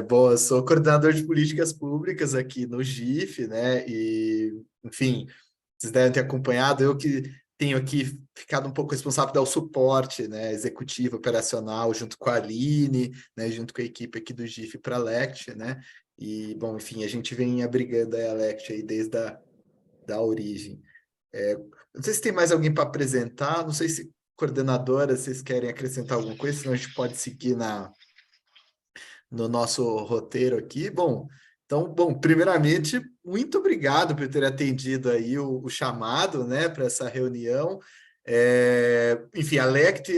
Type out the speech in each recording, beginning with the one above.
Bom, eu sou coordenador de políticas públicas aqui no GIF, né? E, enfim, vocês devem ter acompanhado, eu que tenho aqui ficado um pouco responsável pelo suporte, né, executivo, operacional, junto com a Aline, né, junto com a equipe aqui do GIF para a Lect, né? E, bom, enfim, a gente vem abrigando a Lect aí desde da origem. Não sei se tem mais alguém para apresentar, não sei se coordenadora, vocês querem acrescentar alguma coisa, senão a gente pode seguir no nosso roteiro aqui. Bom, então, bom, primeiramente, muito obrigado por ter atendido aí o chamado, né, para essa reunião. Enfim, a Lect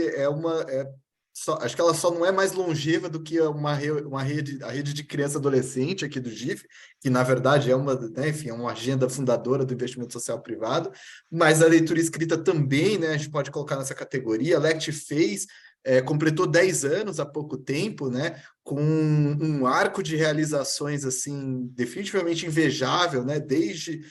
acho que ela só não é mais longeva do que uma rede, a rede de criança e adolescente aqui do GIF, que na verdade é uma, né, enfim, é uma agenda fundadora do investimento social privado, mas a leitura escrita também, né, a gente pode colocar nessa categoria. A Lect completou 10 anos há pouco tempo, né, com um arco de realizações assim definitivamente invejável, né, desde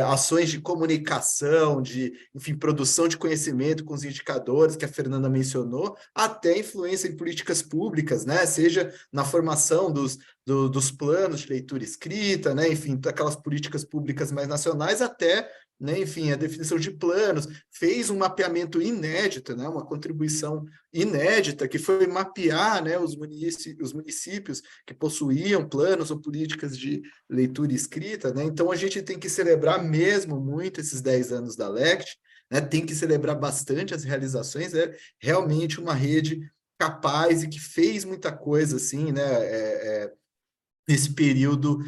ações de comunicação, de, enfim, produção de conhecimento com os indicadores que a Fernanda mencionou, até influência em políticas públicas, né, seja na formação dos planos de leitura escrita, né, enfim, aquelas políticas públicas mais nacionais, até, né, enfim, a definição de planos, fez um mapeamento inédito, né, uma contribuição inédita, que foi mapear, né, os municípios que possuíam planos ou políticas de leitura escrita, né? Então a gente tem que celebrar mesmo muito esses 10 anos da Lect, né? Tem que celebrar bastante as realizações, é realmente uma rede capaz e que fez muita coisa, assim, né? Nesse período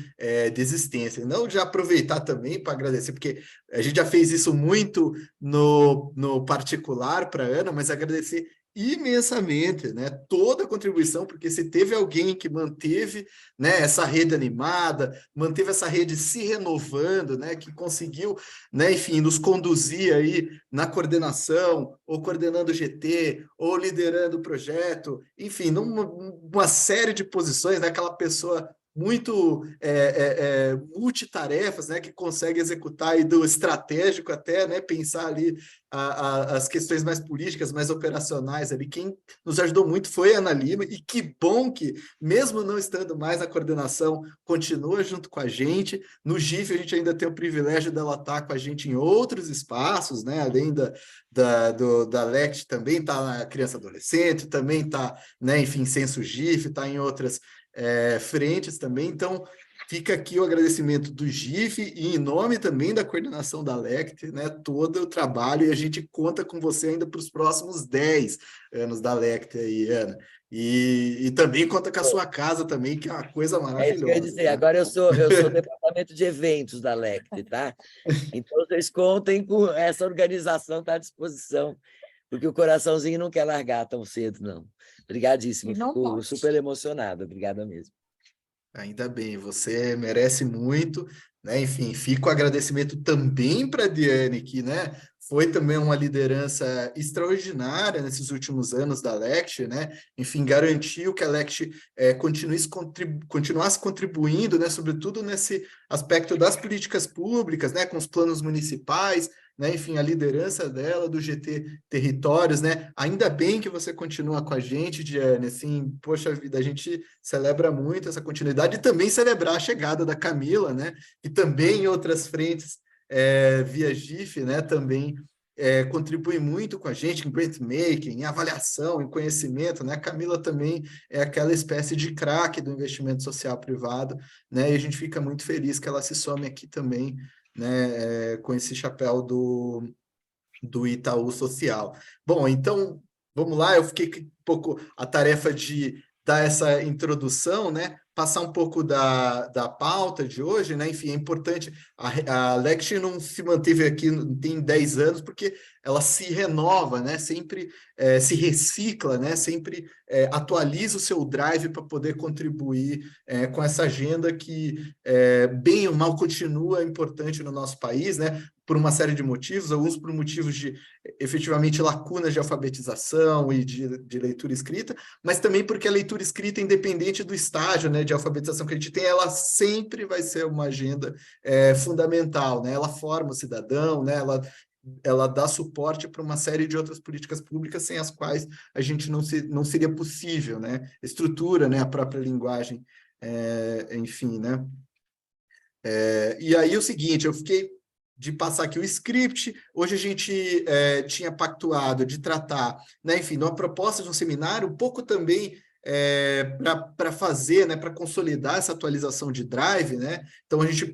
de existência. Não de aproveitar também para agradecer, porque a gente já fez isso muito no particular para a Ana, mas agradecer imensamente, né, toda a contribuição, porque se teve alguém que manteve, né, essa rede animada, manteve essa rede se renovando, né, que conseguiu, né, enfim, nos conduzir aí na coordenação, ou coordenando o GT, ou liderando o projeto, enfim, numa série de posições, né, aquela pessoa muito multitarefas, né, que consegue executar aí do estratégico até, né, pensar ali as questões mais políticas, mais operacionais ali. Quem nos ajudou muito foi a Ana Lima, e que bom que, mesmo não estando mais na coordenação, continua junto com a gente. No GIF, a gente ainda tem o privilégio dela estar com a gente em outros espaços, né, além da LECT, também está na criança e adolescente, também está, né, enfim, Censo GIF, está em outras frentes também. Então, fica aqui o agradecimento do GIF e em nome também da coordenação da LECT, né, todo o trabalho, e a gente conta com você ainda para os próximos 10 anos da LECT aí, Ana. E também conta com a sua casa também, que é uma coisa É isso que eu ia maravilhosa. dizer. Né? Agora eu sou departamento de eventos da LECT, tá? Então, vocês contem com essa organização, está à disposição, porque o coraçãozinho não quer largar tão cedo, não. Obrigadíssimo, fico super emocionado. Obrigada mesmo. Ainda bem, você merece muito, né? Enfim, fica o agradecimento também para a Diane, que, né, foi também uma liderança extraordinária nesses últimos anos da Lect, né? Enfim, garantiu que a Lect continuasse contribuindo, né, sobretudo nesse aspecto das políticas públicas, né, com os planos municipais, né? Enfim, a liderança dela do GT Territórios, né? Ainda bem que você continua com a gente, Diane, assim, poxa vida, a gente celebra muito essa continuidade e também celebrar a chegada da Camila, né? E também em outras frentes via GIF, né? Também contribui muito com a gente em grant making, em avaliação, em conhecimento, né? A Camila também é aquela espécie de craque do investimento social privado, né? E a gente fica muito feliz que ela se some aqui também, né? Com esse chapéu do Itaú Social. Bom, então, vamos lá, eu fiquei com um pouco a tarefa de dar essa introdução, né? Passar um pouco da pauta de hoje, né? Enfim, é importante, a Lexi não se manteve aqui, tem 10 anos, porque ela se renova, né? Sempre se recicla, né? Sempre atualiza o seu drive para poder contribuir com essa agenda que, bem ou mal, continua importante no nosso país, né? Por uma série de motivos, alguns por motivos de, efetivamente, lacunas de alfabetização e de leitura escrita, mas também porque a leitura escrita, independente do estágio, né, de alfabetização que a gente tem, ela sempre vai ser uma agenda fundamental, né? Ela forma o cidadão, né? Ela ela dá suporte para uma série de outras políticas públicas sem as quais a gente não seria possível, né? Estrutura, né? A própria linguagem, enfim, né? E aí o seguinte, eu fiquei de passar aqui o script, hoje a gente tinha pactuado de tratar, né, enfim, numa proposta de um seminário, um pouco também para fazer, né, para consolidar essa atualização de Drive, né? Então a gente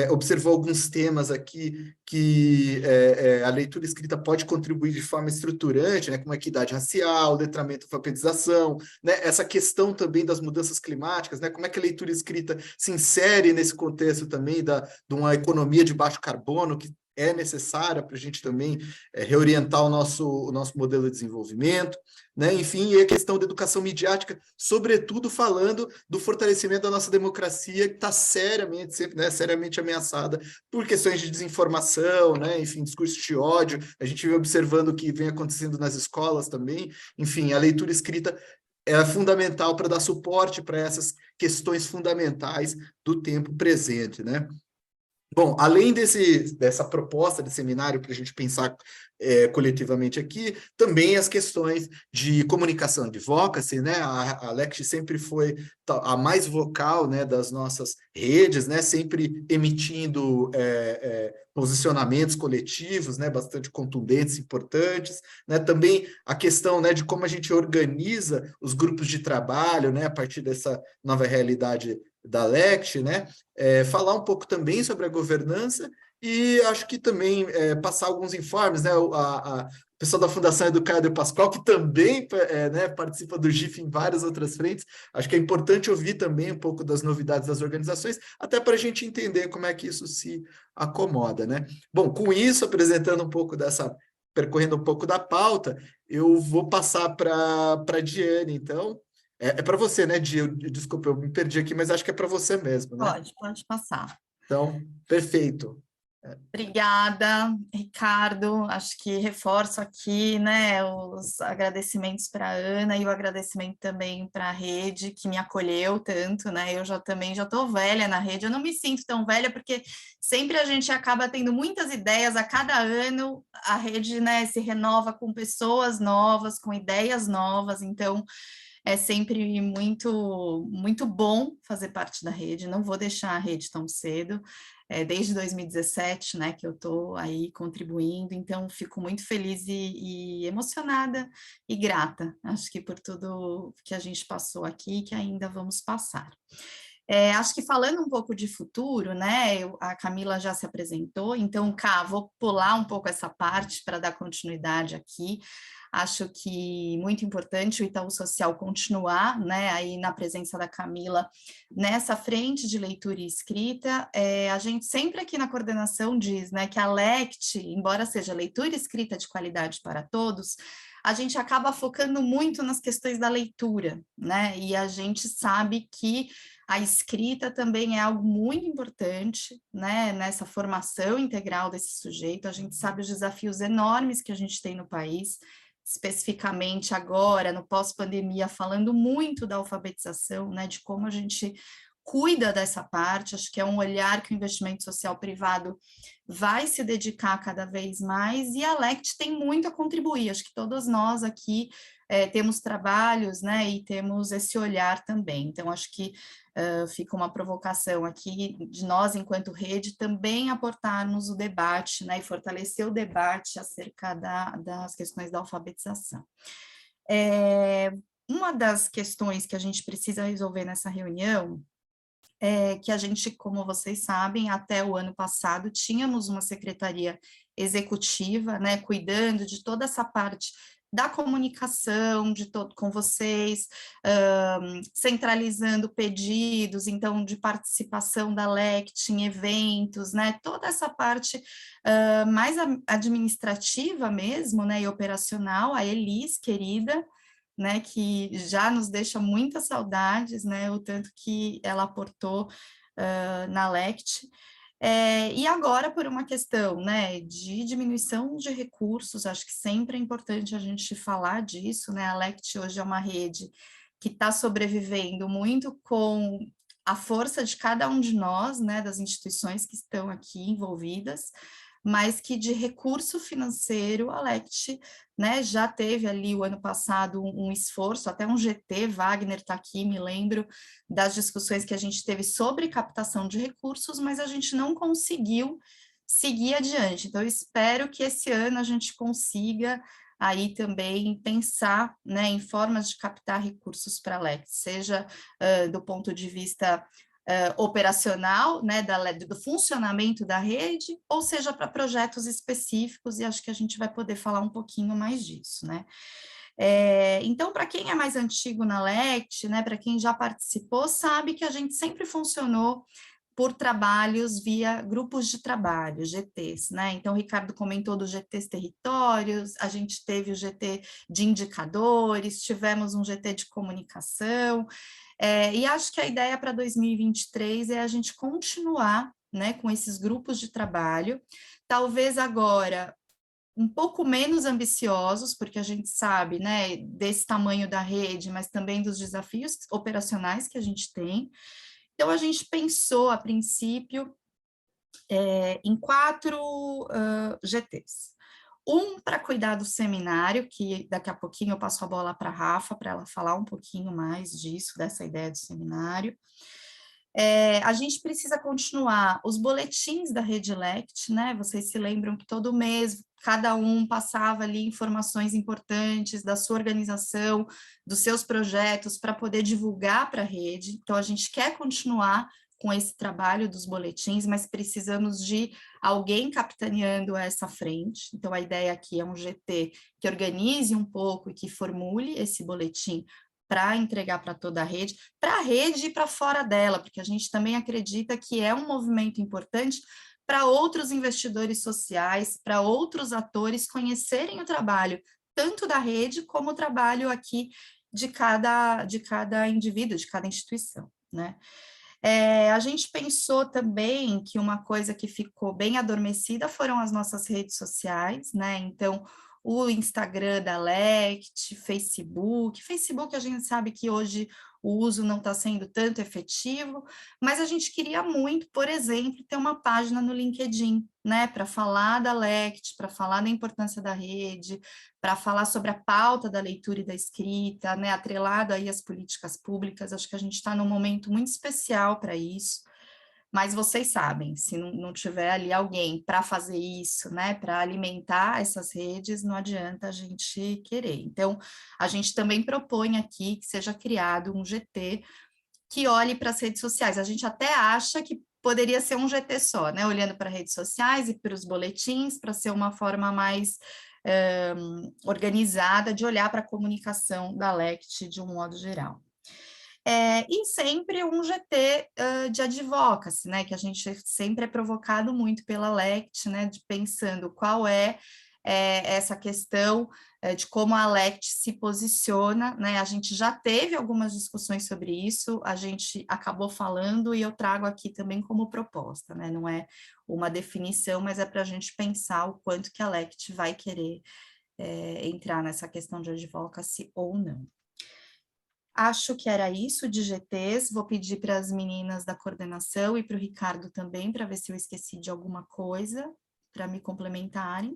observou alguns temas aqui que a leitura escrita pode contribuir de forma estruturante, né, como a equidade racial, letramento e alfabetização, né, essa questão também das mudanças climáticas, né, como é que a leitura escrita se insere nesse contexto também de uma economia de baixo carbono, que é necessária para a gente também reorientar o nosso modelo de desenvolvimento, né? Enfim, e a questão da educação midiática, sobretudo falando do fortalecimento da nossa democracia, que está seriamente, sempre, né, seriamente ameaçada por questões de desinformação, né? Enfim, discurso de ódio. A gente vem observando o que vem acontecendo nas escolas também. Enfim, a leitura escrita é fundamental para dar suporte para essas questões fundamentais do tempo presente, né? Bom, além dessa proposta de seminário para a gente pensar coletivamente aqui, também as questões de comunicação advocacy, né? A Lect sempre foi a mais vocal, né, das nossas redes, né? Sempre emitindo posicionamentos coletivos, né, bastante contundentes, importantes, né? Também a questão, né, de como a gente organiza os grupos de trabalho, né, a partir dessa nova realidade da Lect, né? Falar um pouco também sobre a governança e acho que também passar alguns informes, né? A pessoa da Fundação Educado Pascoal, que também né, participa do GIF em várias outras frentes, acho que é importante ouvir também um pouco das novidades das organizações, até para a gente entender como é que isso se acomoda, né? Bom, com isso, apresentando um pouco percorrendo um pouco da pauta, eu vou passar para a Diane, então. É para você, né, Di? Desculpa, eu me perdi aqui, mas acho que é para você mesmo, né? Pode passar. Então, perfeito. Obrigada, Ricardo. Acho que reforço aqui, né, os agradecimentos para a Ana e o agradecimento também para a rede que me acolheu tanto, né? Eu também já estou velha na rede. Eu não me sinto tão velha porque sempre a gente acaba tendo muitas ideias. A cada ano a rede, né, se renova com pessoas novas, com ideias novas. Então é sempre muito bom fazer parte da rede. Não vou deixar a rede tão cedo. Desde 2017, né, que eu estou aí contribuindo, então fico muito feliz e emocionada e grata, acho que por tudo que a gente passou aqui e que ainda vamos passar. Acho que falando um pouco de futuro, né, a Camila já se apresentou, então, vou pular um pouco essa parte para dar continuidade aqui. Acho que muito importante o Itaú Social continuar, né, aí na presença da Camila, nessa frente de leitura e escrita. A gente sempre aqui na coordenação diz, né, que a LECT, embora seja leitura e escrita de qualidade para todos, a gente acaba focando muito nas questões da leitura, né, e a gente sabe que a escrita também é algo muito importante, né, nessa formação integral desse sujeito. A gente sabe os desafios enormes que a gente tem no país, especificamente agora, no pós-pandemia, falando muito da alfabetização, né, de como a gente cuida dessa parte. Acho que é um olhar que o investimento social privado vai se dedicar cada vez mais, e a LECT tem muito a contribuir. Acho que todos nós aqui temos trabalhos, né, e temos esse olhar também. Então, acho que fica uma provocação aqui de nós, enquanto rede, também aportarmos o debate, né, e fortalecer o debate acerca das questões da alfabetização. Uma das questões que a gente precisa resolver nessa reunião é que a gente, como vocês sabem, até o ano passado, tínhamos uma secretaria executiva, né, cuidando de toda essa parte da comunicação com vocês, centralizando pedidos, então, de participação da LECT em eventos, né, toda essa parte mais administrativa mesmo, né, e operacional, a Elis, querida, né, que já nos deixa muitas saudades, né, o tanto que ela aportou na LECT. E agora, por uma questão, né, de diminuição de recursos, acho que sempre é importante a gente falar disso, né, a LECT hoje é uma rede que está sobrevivendo muito com a força de cada um de nós, né, das instituições que estão aqui envolvidas, mas que de recurso financeiro a Lect, né, já teve ali o ano passado um esforço, até um GT, Wagner está aqui, me lembro das discussões que a gente teve sobre captação de recursos, mas a gente não conseguiu seguir adiante. Então, eu espero que esse ano a gente consiga aí também pensar, né, em formas de captar recursos para a Lect, seja do ponto de vista operacional, né, do funcionamento da rede, ou seja, para projetos específicos, e acho que a gente vai poder falar um pouquinho mais disso, né. Então, para quem é mais antigo na Lect, né, para quem já participou, sabe que a gente sempre funcionou por trabalhos via grupos de trabalho, GTs, né? Então, o Ricardo comentou dos GTs territórios, a gente teve o GT de indicadores, tivemos um GT de comunicação, e acho que a ideia para 2023 é a gente continuar, né, com esses grupos de trabalho, talvez agora um pouco menos ambiciosos, porque a gente sabe, né, desse tamanho da rede, mas também dos desafios operacionais que a gente tem. Então, a gente pensou, a princípio, em 4 GTs. Um para cuidar do seminário, que daqui a pouquinho eu passo a bola para a Rafa, para ela falar um pouquinho mais disso, dessa ideia do seminário. A gente precisa continuar os boletins da Rede Lect, né? Vocês se lembram que todo mês cada um passava ali informações importantes da sua organização, dos seus projetos, para poder divulgar para a rede. Então, a gente quer continuar com esse trabalho dos boletins, mas precisamos de alguém capitaneando essa frente. Então, a ideia aqui é um GT que organize um pouco e que formule esse boletim para entregar para toda a rede e para fora dela, porque a gente também acredita que é um movimento importante para outros investidores sociais, para outros atores conhecerem o trabalho, tanto da rede como o trabalho aqui de cada indivíduo, de cada instituição, né? A gente pensou também que uma coisa que ficou bem adormecida foram as nossas redes sociais, né? Então, o Instagram da Lect, Facebook a gente sabe que hoje o uso não está sendo tanto efetivo, mas a gente queria muito, por exemplo, ter uma página no LinkedIn, né, para falar da Lect, para falar da importância da rede, para falar sobre a pauta da leitura e da escrita, né, atrelado aí às políticas públicas. Acho que a gente está num momento muito especial para isso. Mas vocês sabem, se não tiver ali alguém para fazer isso, né, para alimentar essas redes, não adianta a gente querer. Então, a gente também propõe aqui que seja criado um GT que olhe para as redes sociais. A gente até acha que poderia ser um GT só, né, olhando para redes sociais e para os boletins, para ser uma forma mais organizada de olhar para a comunicação da Lect de um modo geral. E sempre um GT de advocacy, né, que a gente sempre é provocado muito pela Lect, né, de pensando qual é essa questão de como a Lect se posiciona, né, a gente já teve algumas discussões sobre isso, a gente acabou falando e eu trago aqui também como proposta, né, não é uma definição, mas é para a gente pensar o quanto que a Lect vai querer entrar nessa questão de advocacy ou não. Acho que era isso de GTs, vou pedir para as meninas da coordenação e para o Ricardo também, para ver se eu esqueci de alguma coisa, para me complementarem.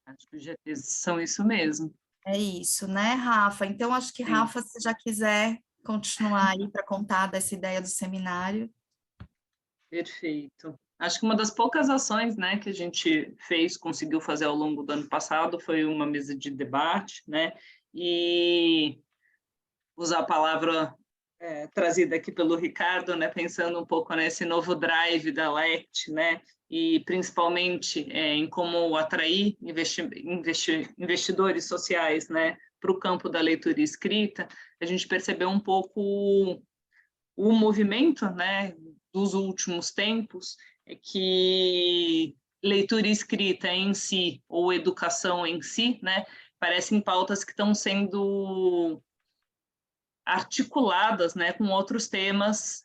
Acho que os GTs são isso mesmo. É isso, né, Rafa? Então, acho que, Sim. Rafa, se já quiser continuar aí para contar dessa ideia do seminário. Perfeito. Acho que uma das poucas ações, né, que a gente conseguiu fazer ao longo do ano passado foi uma mesa de debate, né, e usar a palavra trazida aqui pelo Ricardo, né, pensando um pouco nesse novo drive da Lect, né, e principalmente em como atrair investidores sociais, né, para o campo da leitura e escrita. A gente percebeu um pouco o movimento, né, dos últimos tempos, é que leitura e escrita em si, ou educação em si, né, parecem pautas que estão sendo articuladas, né, com outros temas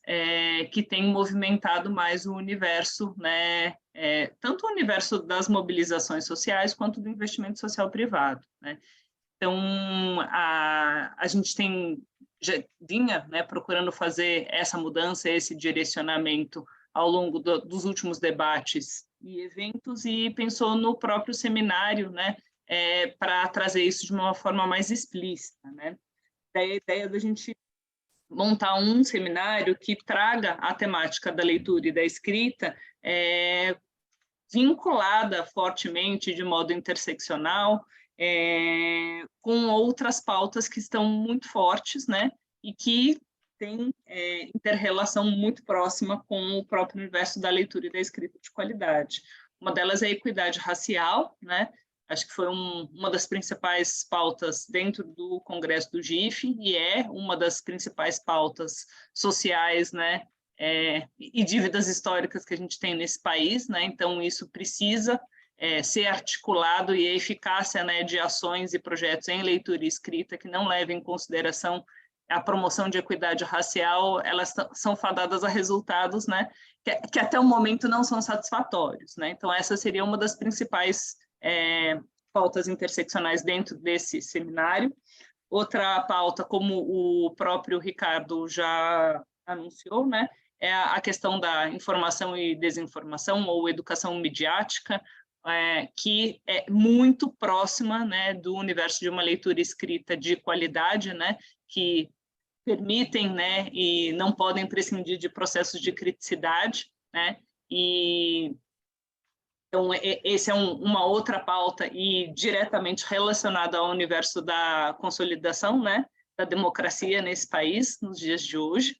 que têm movimentado mais o universo, né, tanto o universo das mobilizações sociais quanto do investimento social privado, né. Então, a gente já vinha, né, procurando fazer essa mudança, esse direcionamento ao longo dos últimos debates e eventos, e pensou no próprio seminário, né, para trazer isso de uma forma mais explícita, né? Daí a ideia da gente montar um seminário que traga a temática da leitura e da escrita vinculada fortemente, de modo interseccional, com outras pautas que estão muito fortes, né, e que têm inter-relação muito próxima com o próprio universo da leitura e da escrita de qualidade. Uma delas é a equidade racial, né? Acho que foi uma das principais pautas dentro do Congresso do GIF, e é uma das principais pautas sociais, né, e dívidas históricas que a gente tem nesse país, né? Então, isso precisa ser articulado, e a eficácia, né, de ações e projetos em leitura e escrita que não levem em consideração a promoção de equidade racial, elas são fadadas a resultados, né, que até o momento não são satisfatórios, né? Então, essa seria uma das principais pautas interseccionais dentro desse seminário. Outra pauta, como o próprio Ricardo já anunciou, né, é a questão da informação e desinformação, ou educação midiática, que é muito próxima, né, do universo de uma leitura escrita de qualidade, né, que permitem, né, e não podem prescindir de processos de criticidade, né, e então esse é uma outra pauta e diretamente relacionada ao universo da consolidação, né, da democracia nesse país, nos dias de hoje.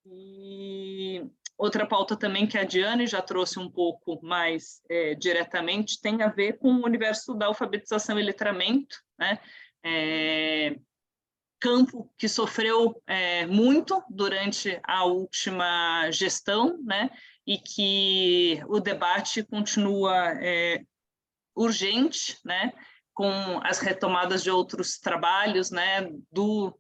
E outra pauta também que a Diane já trouxe um pouco mais diretamente tem a ver com o universo da alfabetização e letramento, né, campo que sofreu muito durante a última gestão, né, e que o debate continua urgente, né, com as retomadas de outros trabalhos, né, do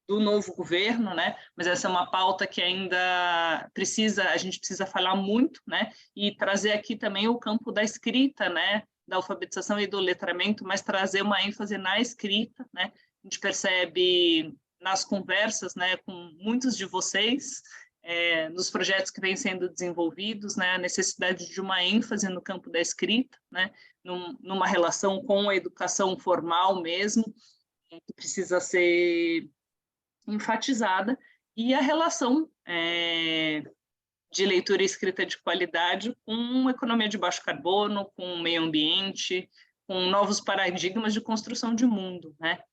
novo governo, né, mas essa é uma pauta que ainda a gente precisa falar muito, né, e trazer aqui também o campo da escrita, né, da alfabetização e do letramento, mas trazer uma ênfase na escrita, né. A gente percebe nas conversas, né, com muitos de vocês, nos projetos que vêm sendo desenvolvidos, né, a necessidade de uma ênfase no campo da escrita, né, numa relação com a educação formal mesmo, que precisa ser enfatizada, e a relação de leitura e escrita de qualidade com economia de baixo carbono, com meio ambiente, com novos paradigmas de construção de mundo, né?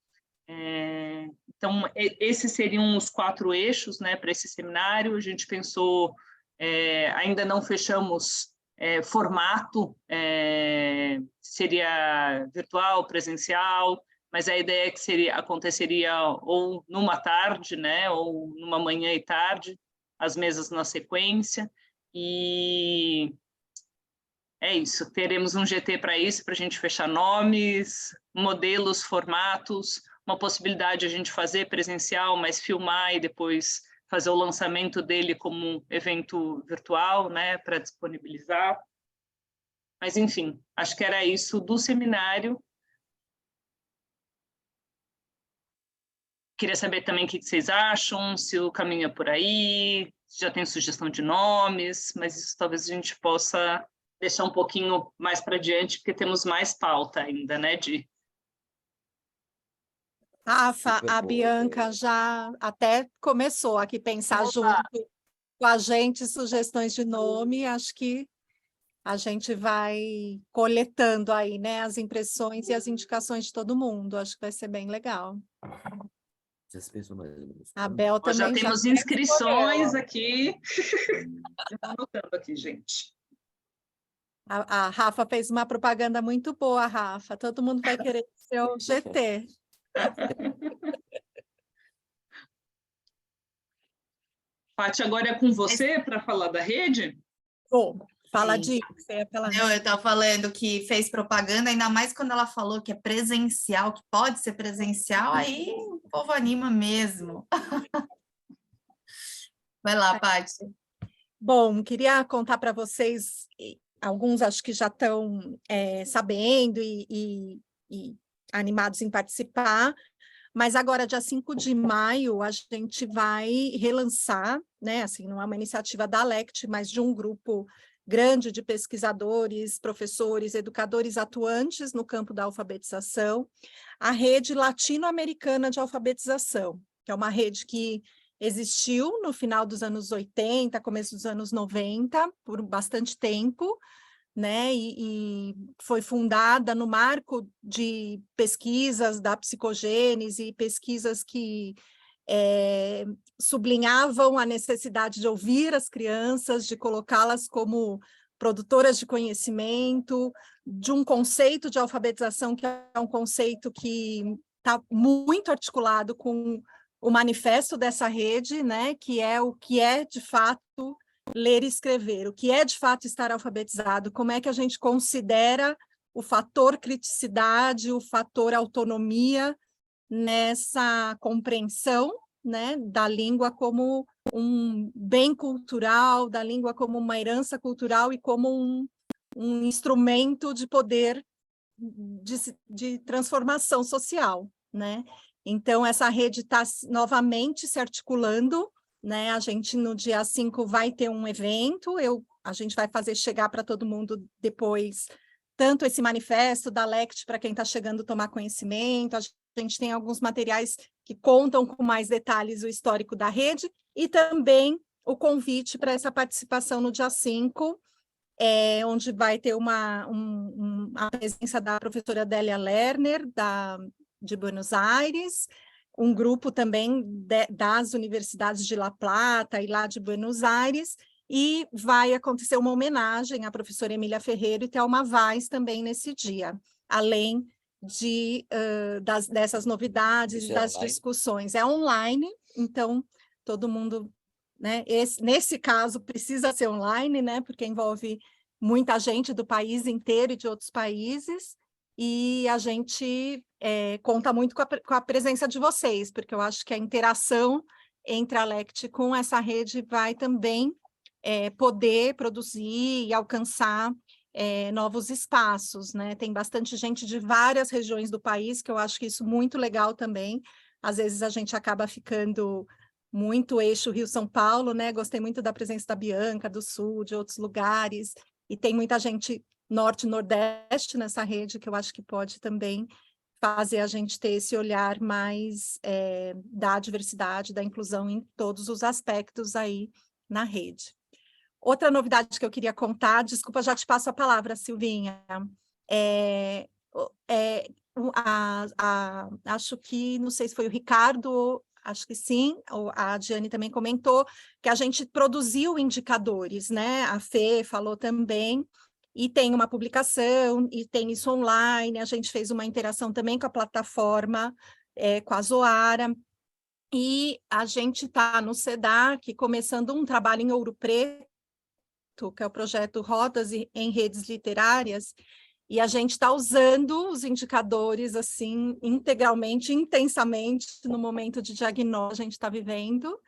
Então, esses seriam os 4 eixos, né, para esse seminário. A gente pensou, ainda não fechamos formato, seria virtual, presencial, mas a ideia é que aconteceria ou numa tarde, né, ou numa manhã e tarde, as mesas na sequência, e é isso, teremos um GT para isso, para a gente fechar nomes, modelos, formatos, uma possibilidade de a gente fazer presencial, mas filmar e depois fazer o lançamento dele como um evento virtual, né, para disponibilizar. Mas, enfim, acho que era isso do seminário. Queria saber também o que vocês acham, se o caminho é por aí, se já tem sugestão de nomes, mas isso talvez a gente possa deixar um pouquinho mais para diante, porque temos mais pauta ainda, né, Rafa, a Bianca já até começou aqui a pensar junto com a gente sugestões de nome, acho que a gente vai coletando aí, né, as impressões e as indicações de todo mundo, acho que vai ser bem legal. A Bel também já temos inscrições aqui. Já estou anotando aqui, gente. A Rafa fez uma propaganda muito boa, Rafa. Todo mundo vai querer ser o GT. Paty, agora é com você para falar da rede? Fala disso. Eu estava falando que fez propaganda, ainda mais quando ela falou que é presencial, que pode ser presencial, aí o povo anima mesmo. Vai lá, Paty. Bom, queria contar para vocês, alguns acho que já estão sabendo e animados em participar, mas agora, dia 5 de maio, a gente vai relançar, né, assim, não é uma iniciativa da LECT, mas de um grupo grande de pesquisadores, professores, educadores atuantes no campo da alfabetização, a Rede Latino-Americana de Alfabetização, que é uma rede que existiu no final dos anos 80, começo dos anos 90, por bastante tempo, né, e foi fundada no marco de pesquisas da psicogênese e pesquisas que sublinhavam a necessidade de ouvir as crianças, de colocá-las como produtoras de conhecimento, de um conceito de alfabetização que é um conceito que está muito articulado com o manifesto dessa rede, né, que é o que é, de fato, ler e escrever, o que é, de fato, estar alfabetizado, como é que a gente considera o fator criticidade, o fator autonomia nessa compreensão, né, da língua como um bem cultural, da língua como uma herança cultural e como um instrumento de poder de transformação social, né? Então, essa rede está novamente se articulando, né? A gente, no dia 5, vai ter um evento, a gente vai fazer chegar para todo mundo depois, tanto esse manifesto da LECT, para quem está chegando tomar conhecimento, a gente tem alguns materiais que contam com mais detalhes o histórico da rede, e também o convite para essa participação no dia 5, onde vai ter a presença da professora Délia Lerner, de Buenos Aires, um grupo também das universidades de La Plata e lá de Buenos Aires, e vai acontecer uma homenagem à professora Emília Ferreira e Thelma Vaz também nesse dia, além dessas novidades e das discussões. É online, então todo mundo, né, nesse caso precisa ser online, né, porque envolve muita gente do país inteiro e de outros países, e a gente conta muito com a presença de vocês, porque eu acho que a interação entre a LECT com essa rede vai também poder produzir e alcançar novos espaços, né? Tem bastante gente de várias regiões do país, que eu acho que isso é muito legal também. Às vezes a gente acaba ficando muito eixo Rio-São Paulo, né? Gostei muito da presença da Bianca, do Sul, de outros lugares, e tem muita gente norte e nordeste nessa rede, que eu acho que pode também fazer a gente ter esse olhar mais da diversidade, da inclusão em todos os aspectos aí na rede. Outra novidade que eu queria contar, desculpa, já te passo a palavra, Silvinha, acho que, não sei se foi o Ricardo, acho que sim, a Diane também comentou, que a gente produziu indicadores, né? A Fê falou também, e tem uma publicação, e tem isso online, a gente fez uma interação também com a plataforma, com a Zoara, e a gente está no SEDAC começando um trabalho em Ouro Preto, que é o projeto Rodas em Redes Literárias, e a gente está usando os indicadores assim integralmente, intensamente, no momento de diagnóstico que a gente está vivendo,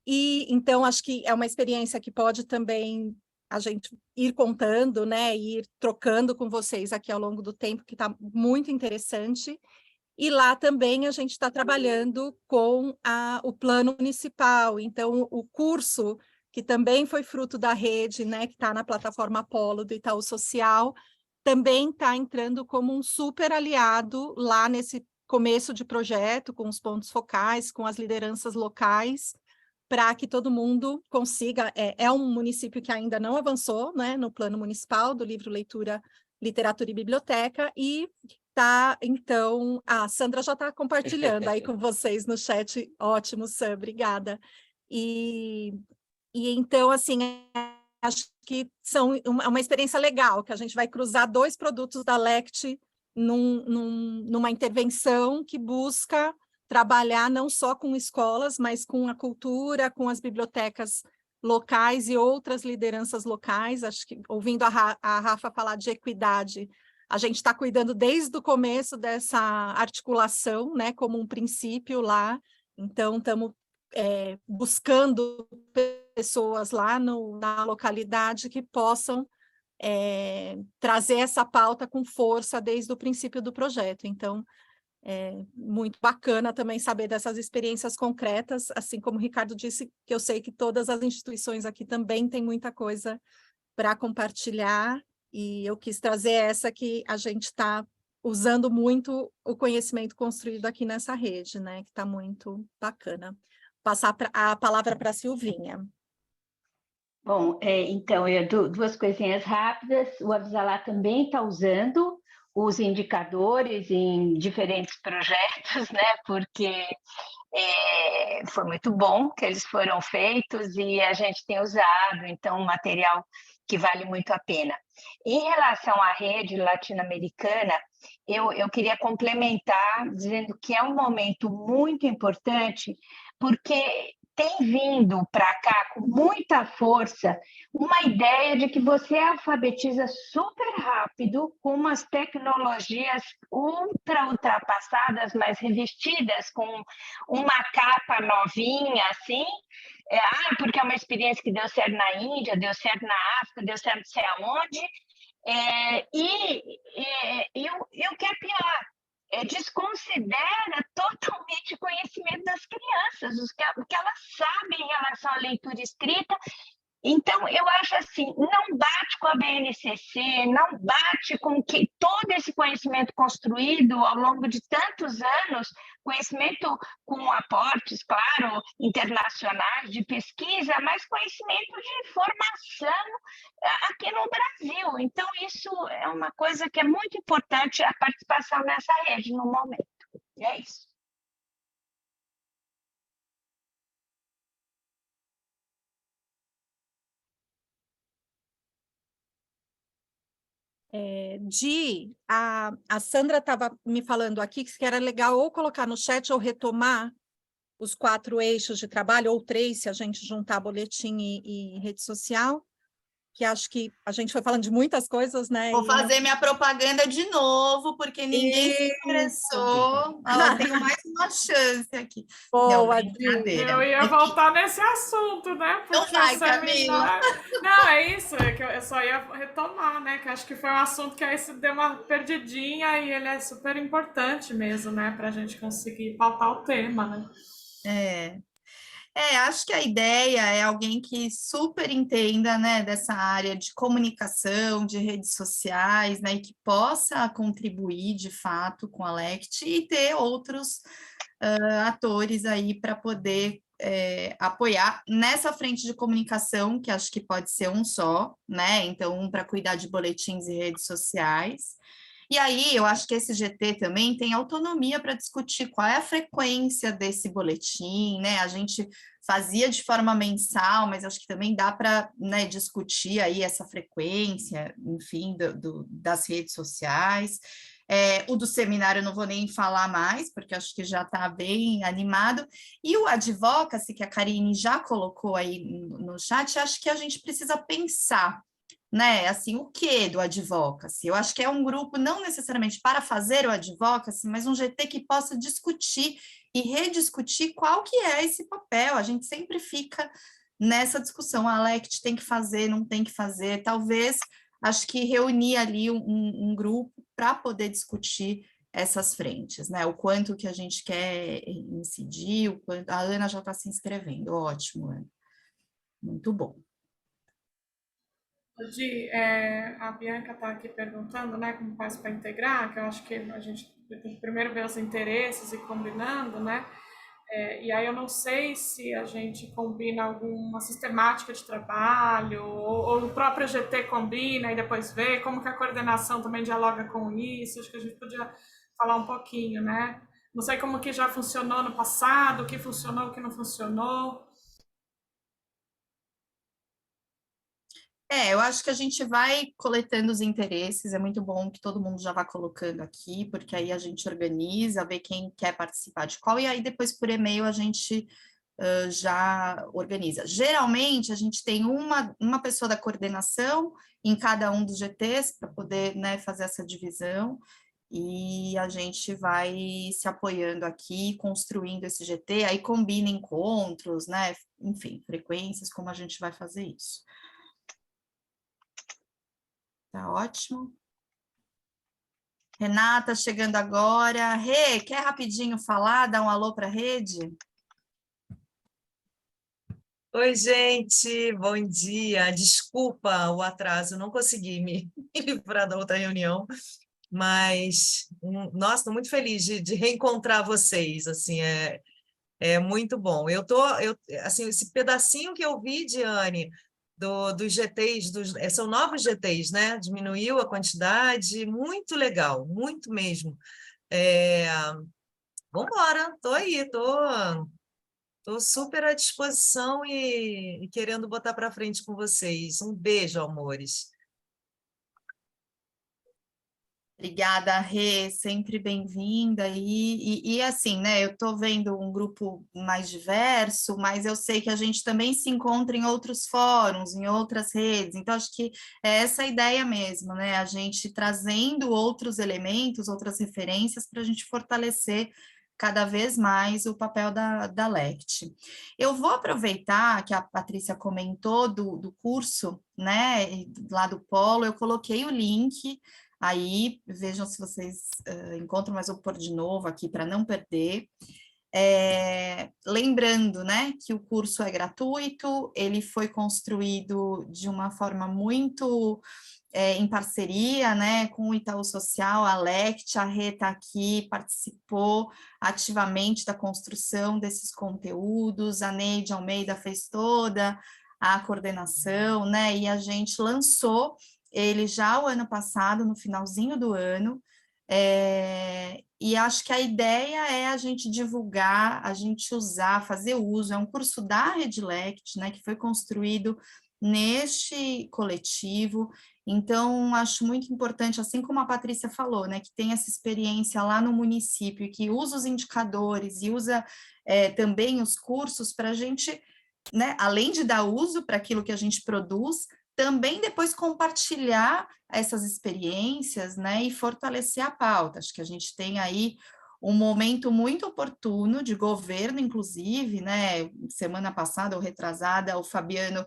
e então acho que é uma experiência que pode também a gente ir contando, né, ir trocando com vocês aqui ao longo do tempo, que está muito interessante. E lá também a gente está trabalhando com o plano municipal, então o curso, que também foi fruto da rede, né, que está na plataforma Apolo do Itaú Social, também está entrando como um super aliado lá nesse começo de projeto, com os pontos focais, com as lideranças locais, para que todo mundo consiga. É um município que ainda não avançou, né, no plano municipal do livro Leitura, Literatura e Biblioteca, e tá, então, a Sandra já está compartilhando aí com vocês no chat. Ótimo, Sam, obrigada. E então, assim, acho que são uma experiência legal, que a gente vai cruzar 2 produtos da LECT numa intervenção que busca trabalhar não só com escolas, mas com a cultura, com as bibliotecas locais e outras lideranças locais. Acho que, ouvindo a Rafa falar de equidade, a gente está cuidando desde o começo dessa articulação, né, como um princípio lá. Então, estamos buscando pessoas lá na localidade que possam trazer essa pauta com força desde o princípio do projeto. Então, É muito bacana também saber dessas experiências concretas, assim como o Ricardo disse, que eu sei que todas as instituições aqui também têm muita coisa para compartilhar, e eu quis trazer essa que a gente está usando muito o conhecimento construído aqui nessa rede, né? Que está muito bacana. Passar a palavra para a Silvinha. Bom, então, duas coisinhas rápidas. O Avisalá também está usando os indicadores em diferentes projetos, né? Porque foi muito bom que eles foram feitos e a gente tem usado, então, um material que vale muito a pena. Em relação à rede latino-americana, eu queria complementar dizendo que é um momento muito importante, porque tem vindo para cá com muita força uma ideia de que você alfabetiza super rápido com umas tecnologias ultrapassadas, mas revestidas com uma capa novinha, assim, porque é uma experiência que deu certo na Índia, deu certo na África, deu certo não sei aonde, e o que é pior, desconsidera totalmente o conhecimento das crianças, o que elas sabem em relação à leitura e escrita. Então, eu acho assim, não bate com a BNCC, não bate com que todo esse conhecimento construído ao longo de tantos anos, conhecimento com aportes, claro, internacionais, de pesquisa, mas conhecimento de formação aqui no Brasil. Então, isso é uma coisa que é muito importante, a participação nessa rede no momento. E é isso. A Sandra estava me falando aqui que era legal ou colocar no chat ou retomar os 4 eixos de trabalho, ou 3, se a gente juntar boletim e rede social, que acho que a gente foi falando de muitas coisas, né? Vou fazer minha propaganda de novo, porque ninguém se interessou. Eu tenho mais uma chance aqui. Boa, Não, brincadeira. Eu ia voltar nesse assunto, né? Então vai, Camila. Não, é isso, que eu só ia retomar, né? Que acho que foi um assunto que aí se deu uma perdidinha e ele é super importante mesmo, né? Para a gente conseguir pautar o tema, né? Acho que a ideia é alguém que super entenda, né, dessa área de comunicação, de redes sociais, né, e que possa contribuir, de fato, com a LECT e ter outros atores aí para poder apoiar nessa frente de comunicação, que acho que pode ser um só, né, então um para cuidar de boletins e redes sociais. E aí, eu acho que esse GT também tem autonomia para discutir qual é a frequência desse boletim, né? A gente fazia de forma mensal, mas acho que também dá para, né, discutir aí essa frequência, enfim, das redes sociais. O do seminário eu não vou nem falar mais, porque acho que já está bem animado. E o Advocacy, que a Karine já colocou aí no chat, acho que a gente precisa pensar, né, assim, o que do Advocacy? Eu acho que é um grupo não necessariamente para fazer o Advocacy, mas um GT que possa discutir e rediscutir qual que é esse papel. A gente sempre fica nessa discussão, a LECT tem que fazer, não tem que fazer, talvez, acho que reunir ali um grupo para poder discutir essas frentes, né, o quanto que a gente quer incidir, o quanto... A Ana já está se inscrevendo, ótimo, Ana. Muito bom. A Bianca está aqui perguntando, né, como faz para integrar, que eu acho que a gente tem que primeiro ver os interesses e combinando, né? E aí eu não sei se a gente combina alguma sistemática de trabalho, ou o próprio GT combina e depois vê como que a coordenação também dialoga com isso. Acho que a gente podia falar um pouquinho, né? Não sei como que já funcionou no passado, o que funcionou, o que não funcionou. Eu acho que a gente vai coletando os interesses, é muito bom que todo mundo já vá colocando aqui, porque aí a gente organiza, vê quem quer participar de qual, e aí depois por e-mail a gente já organiza. Geralmente a gente tem uma pessoa da coordenação em cada um dos GTs para poder, né, fazer essa divisão, e a gente vai se apoiando aqui, construindo esse GT, aí combina encontros, né, enfim, frequências, como a gente vai fazer isso. Tá ótimo. Renata chegando agora. Rê, quer rapidinho falar, dar um alô para a rede? Oi, gente, bom dia. Desculpa o atraso, não consegui me livrar da outra reunião, mas, nossa, estou muito feliz de reencontrar vocês, assim, é muito bom. Assim, esse pedacinho que eu vi, Diane, dos GTs, são novos GTs, né? Diminuiu a quantidade, muito legal, muito mesmo. Vamos embora, estou aí, estou super à disposição e querendo botar para frente com vocês. Um beijo, amores. Obrigada, Rê, sempre bem-vinda. E assim, né? Eu estou vendo um grupo mais diverso, mas eu sei que a gente também se encontra em outros fóruns, em outras redes. Então, acho que é essa a ideia mesmo, né? A gente trazendo outros elementos, outras referências para a gente fortalecer cada vez mais o papel da LECT. Eu vou aproveitar que a Patrícia comentou do curso, né? Lá do Polo, eu coloquei o link. Aí, vejam se vocês encontram, mas vou pôr de novo aqui para não perder. Lembrando, né, que o curso é gratuito, ele foi construído de uma forma muito em parceria, né, com o Itaú Social, a LECT, a Rê está aqui, participou ativamente da construção desses conteúdos, a Neide Almeida fez toda a coordenação, né, e a gente lançou ele já o ano passado, no finalzinho do ano, e acho que a ideia é a gente divulgar, a gente usar, fazer uso, é um curso da Redlect, né, que foi construído neste coletivo, então acho muito importante, assim como a Patrícia falou, né, que tem essa experiência lá no município, que usa os indicadores e usa também os cursos para a gente, né, além de dar uso para aquilo que a gente produz, também depois compartilhar essas experiências, né, e fortalecer a pauta. Acho que a gente tem aí um momento muito oportuno de governo, inclusive, né, semana passada ou retrasada, o Fabiano,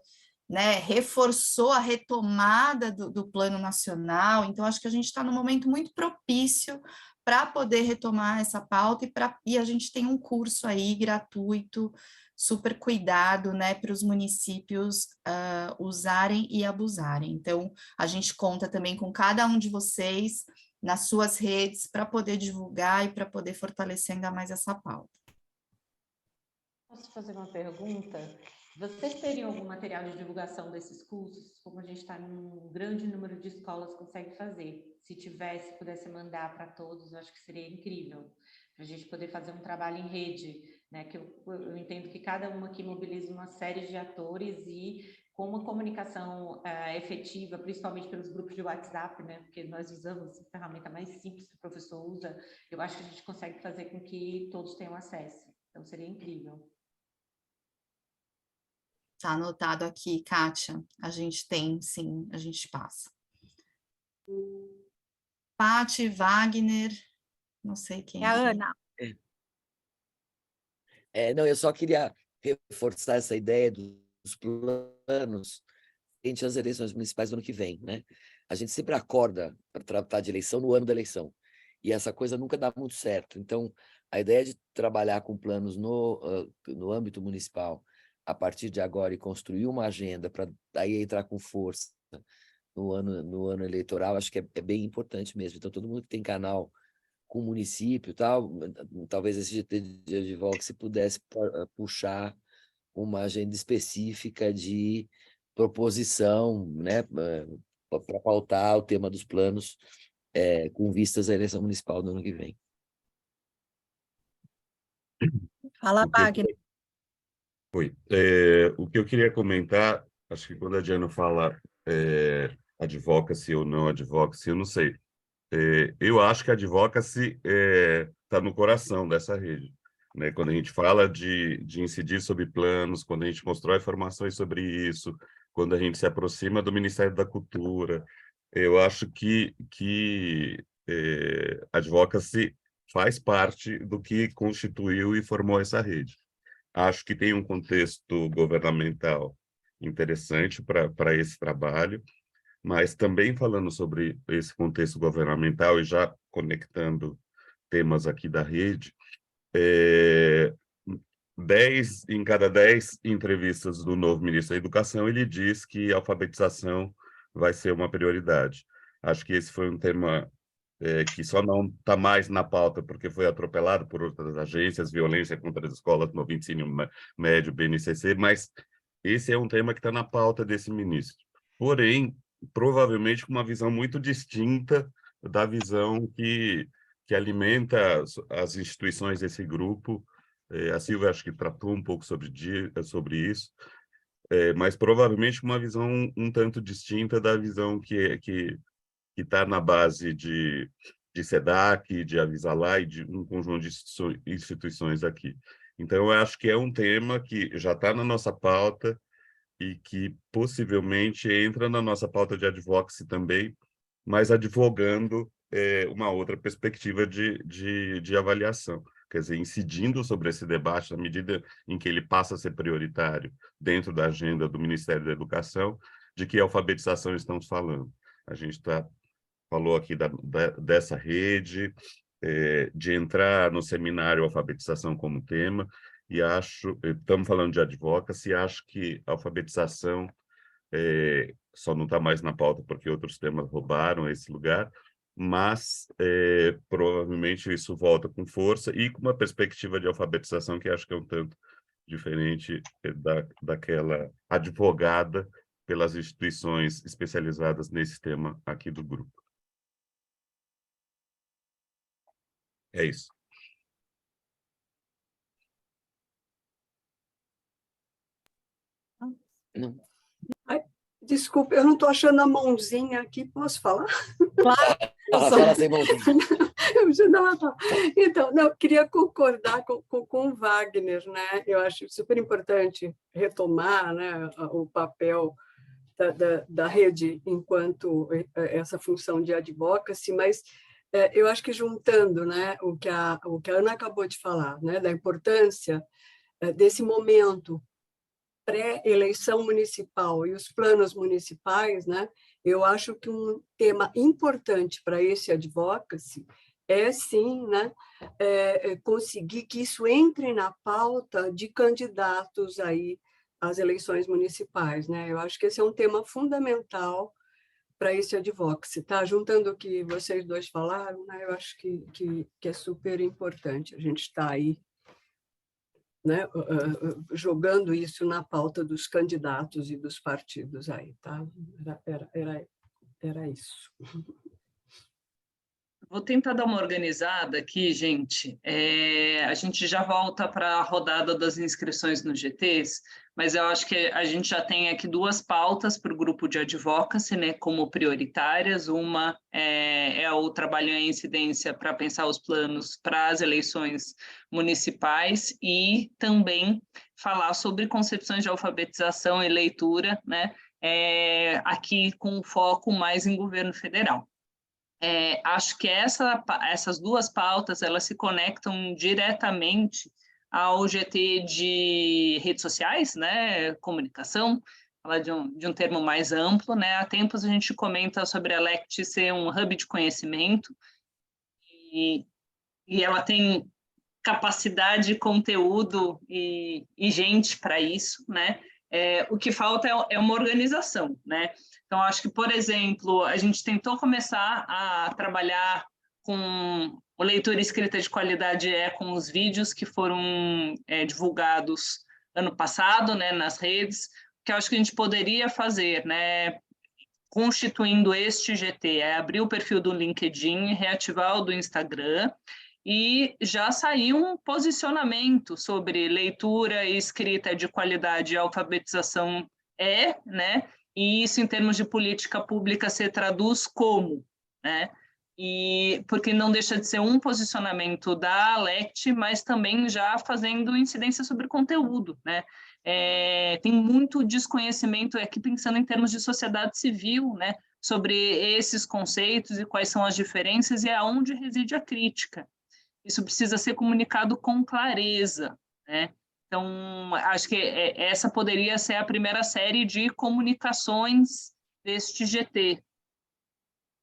né, reforçou a retomada do Plano Nacional, então acho que a gente está num momento muito propício para poder retomar essa pauta e a gente tem um curso aí gratuito, super cuidado, né, para os municípios usarem e abusarem. Então, a gente conta também com cada um de vocês nas suas redes para poder divulgar e para poder fortalecer ainda mais essa pauta. Posso fazer uma pergunta? Vocês teriam algum material de divulgação desses cursos? Como a gente está num grande número de escolas, consegue fazer? Se tivesse, pudesse mandar para todos, eu acho que seria incrível, para a gente poder fazer um trabalho em rede, né? Que eu entendo que cada uma aqui mobiliza uma série de atores e com uma comunicação efetiva, principalmente pelos grupos de WhatsApp, né? Porque nós usamos a ferramenta mais simples que o professor usa, eu acho que a gente consegue fazer com que todos tenham acesso. Então, seria incrível. Está anotado aqui, Kátia. A gente tem, sim, a gente passa. Pati, Wagner, não sei quem. É a Ana. Não, eu só queria reforçar essa ideia dos planos frente às eleições municipais do ano que vem, né? A gente sempre acorda para tratar de eleição no ano da eleição, e essa coisa nunca dá muito certo. Então, a ideia de trabalhar com planos no âmbito municipal, a partir de agora, e construir uma agenda para daí entrar com força no ano eleitoral, acho que é bem importante mesmo. Então, todo mundo que tem canal com o município e tal, talvez esse GT de Advoc se pudesse puxar uma agenda específica de proposição, né, para pautar o tema dos planos com vistas à eleição municipal do ano que vem. Fala, Wagner. Oi. O que eu queria comentar, acho que quando a Diana fala advocacy ou não advocacy, eu não sei. Eu acho que a advocacy está no coração dessa rede, né? Quando a gente fala de incidir sobre planos, quando a gente constrói informações sobre isso, quando a gente se aproxima do Ministério da Cultura, eu acho que advocacy faz parte do que constituiu e formou essa rede. Acho que tem um contexto governamental interessante para esse trabalho, mas também falando sobre esse contexto governamental e já conectando temas aqui da rede, 10 em cada 10 entrevistas do novo ministro da Educação, ele diz que a alfabetização vai ser uma prioridade. Acho que esse foi um tema que só não está mais na pauta porque foi atropelado por outras agências, violência contra as escolas, novo ensino médio, BNCC, mas esse é um tema que está na pauta desse ministro. Porém, provavelmente com uma visão muito distinta da visão que alimenta as instituições desse grupo. A Silvia acho que tratou um pouco sobre isso, mas provavelmente com uma visão um tanto distinta da visão que está na base de SEDAC, de Avisalá e de um conjunto de instituições aqui. Então, eu acho que é um tema que já está na nossa pauta e que possivelmente entra na nossa pauta de advocacy também, mas advogando uma outra perspectiva de avaliação. Quer dizer, incidindo sobre esse debate na medida em que ele passa a ser prioritário dentro da agenda do Ministério da Educação, de que alfabetização estamos falando. A gente falou aqui dessa rede, de entrar no seminário alfabetização como tema, e estamos falando de advocacy, e acho que a alfabetização só não está mais na pauta porque outros temas roubaram esse lugar, mas provavelmente isso volta com força e com uma perspectiva de alfabetização que acho que é um tanto diferente daquela advogada pelas instituições especializadas nesse tema aqui do grupo. É isso. Não. Ai, desculpa, eu não estou achando a mãozinha aqui, posso falar? Claro. Fala sem mãozinha. Então, não, queria concordar com o Wagner, né? Eu acho super importante retomar, né, o papel da rede enquanto essa função de advocacy, mas eu acho que juntando, né, o que a Ana acabou de falar, né, da importância desse momento pré-eleição municipal e os planos municipais, né, eu acho que um tema importante para esse advocacy é, sim, né, conseguir que isso entre na pauta de candidatos aí às eleições municipais, né? Eu acho que esse é um tema fundamental para esse advocacy, tá? Juntando o que vocês dois falaram, né, eu acho que é super importante a gente estar aí, né, jogando isso na pauta dos candidatos e dos partidos aí, tá? Era isso. Vou tentar dar uma organizada aqui, gente. A gente já volta para a rodada das inscrições no GTs, mas eu acho que a gente já tem aqui duas pautas para o grupo de advocacy, né, como prioritárias. Uma é o trabalho em incidência para pensar os planos para as eleições municipais e também falar sobre concepções de alfabetização e leitura, né, aqui com foco mais em governo federal. Acho que essas duas pautas elas se conectam diretamente ao GT de redes sociais, né, comunicação, falar de um termo mais amplo, né. Há tempos a gente comenta sobre a LECT ser um hub de conhecimento e ela tem capacidade, conteúdo e gente para isso, né. O que falta é uma organização, né. Então, acho que, por exemplo, a gente tentou começar a trabalhar com o leitura e escrita de qualidade com os vídeos que foram divulgados ano passado, né, nas redes, que eu acho que a gente poderia fazer, né, constituindo este GT, abrir o perfil do LinkedIn, reativar o do Instagram, e já saiu um posicionamento sobre leitura e escrita de qualidade e alfabetização né, e isso, em termos de política pública, se traduz como, né? E porque não deixa de ser um posicionamento da LECT, mas também já fazendo incidência sobre conteúdo, né? Tem muito desconhecimento aqui, pensando em termos de sociedade civil, né? Sobre esses conceitos e quais são as diferenças e aonde reside a crítica. Isso precisa ser comunicado com clareza, né? Então, acho que essa poderia ser a primeira série de comunicações deste GT,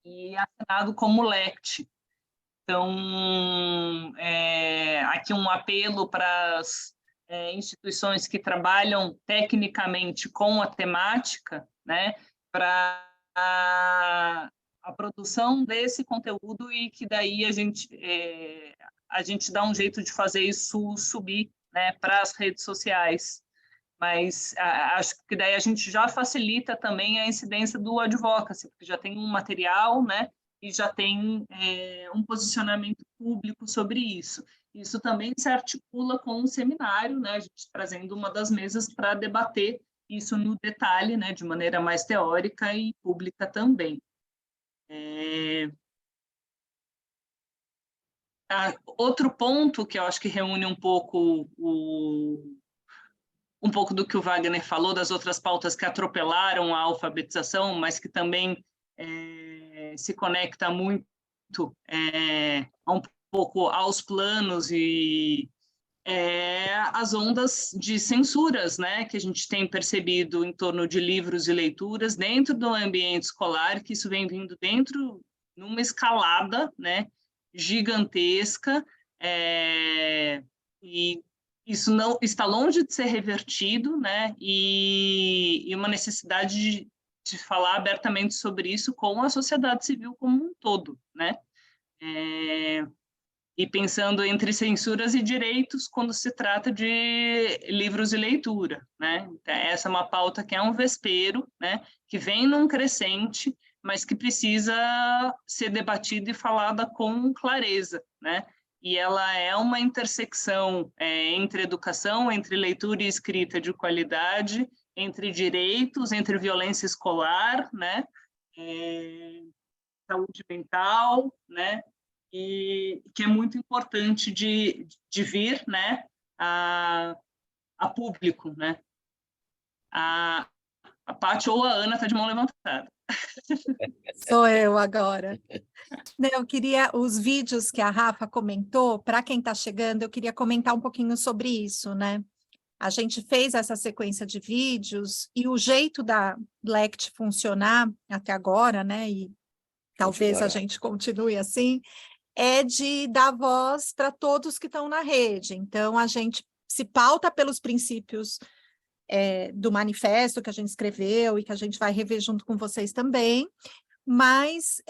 e assinado como LECT. Então, aqui um apelo para as instituições que trabalham tecnicamente com a temática, né, para a produção desse conteúdo e que daí a gente dá um jeito de fazer isso subir, né, para as redes sociais. Mas acho que daí a gente já facilita também a incidência do advocacy, porque já tem um material, né, e já tem um posicionamento público sobre isso. Isso também se articula com um seminário, né, a gente trazendo uma das mesas para debater isso no detalhe, né, de maneira mais teórica e pública também. Outro ponto que eu acho que reúne um pouco do que o Wagner falou, das outras pautas que atropelaram a alfabetização, mas que também se conecta muito um pouco aos planos e as ondas de censuras, né, que a gente tem percebido em torno de livros e leituras dentro do ambiente escolar, que isso vem vindo numa escalada, né, gigantesca, e isso não está longe de ser revertido, né, e uma necessidade de falar abertamente sobre isso com a sociedade civil como um todo, né, e pensando entre censuras e direitos quando se trata de livros e leitura, né? Então, essa é uma pauta que é um vespeiro, né? Que vem num crescente, mas que precisa ser debatida e falada com clareza, né? E ela é uma intersecção entre educação, entre leitura e escrita de qualidade, entre direitos, entre violência escolar, né? Saúde mental, né? E que é muito importante de vir, né, a público, né? A Paty ou a Ana está de mão levantada. Sou eu agora. Não, eu queria, os vídeos que a Rafa comentou, para quem está chegando, eu queria comentar um pouquinho sobre isso, né? A gente fez essa sequência de vídeos e o jeito da Lect funcionar até agora, né? E talvez a gente continue assim, é de dar voz para todos que estão na rede. Então, a gente se pauta pelos princípios do manifesto que a gente escreveu e que a gente vai rever junto com vocês também, mas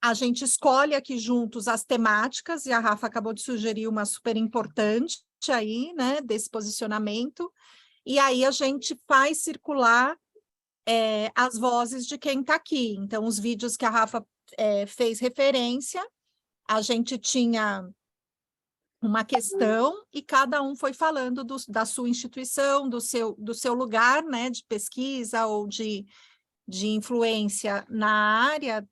a gente escolhe aqui juntos as temáticas, e a Rafa acabou de sugerir uma super importante aí, né, desse posicionamento, e aí a gente faz circular as vozes de quem está aqui. Então, os vídeos que a Rafa fez referência, a gente tinha uma questão e cada um foi falando da sua instituição, do seu lugar, né, de pesquisa ou de influência na área,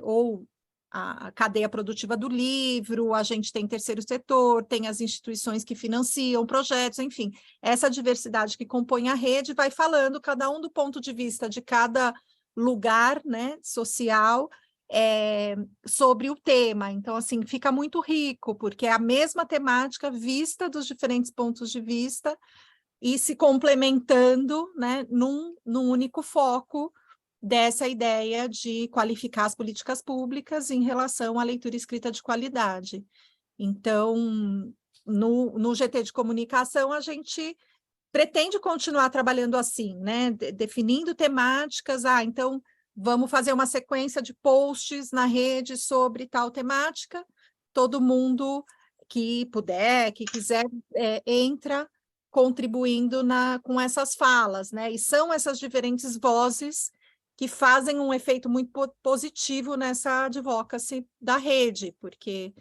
ou a cadeia produtiva do livro, a gente tem terceiro setor, tem as instituições que financiam projetos, enfim, essa diversidade que compõe a rede vai falando, cada um do ponto de vista de cada lugar, né, social, sobre o tema. Então, assim, fica muito rico, porque é a mesma temática vista dos diferentes pontos de vista e se complementando, né, num único foco dessa ideia de qualificar as políticas públicas em relação à leitura escrita de qualidade. Então, no GT de comunicação, a gente pretende continuar trabalhando assim, né? Definindo temáticas, então vamos fazer uma sequência de posts na rede sobre tal temática, todo mundo que puder, que quiser, entra contribuindo com essas falas, né? E são essas diferentes vozes que fazem um efeito muito positivo nessa advocacy da rede, porque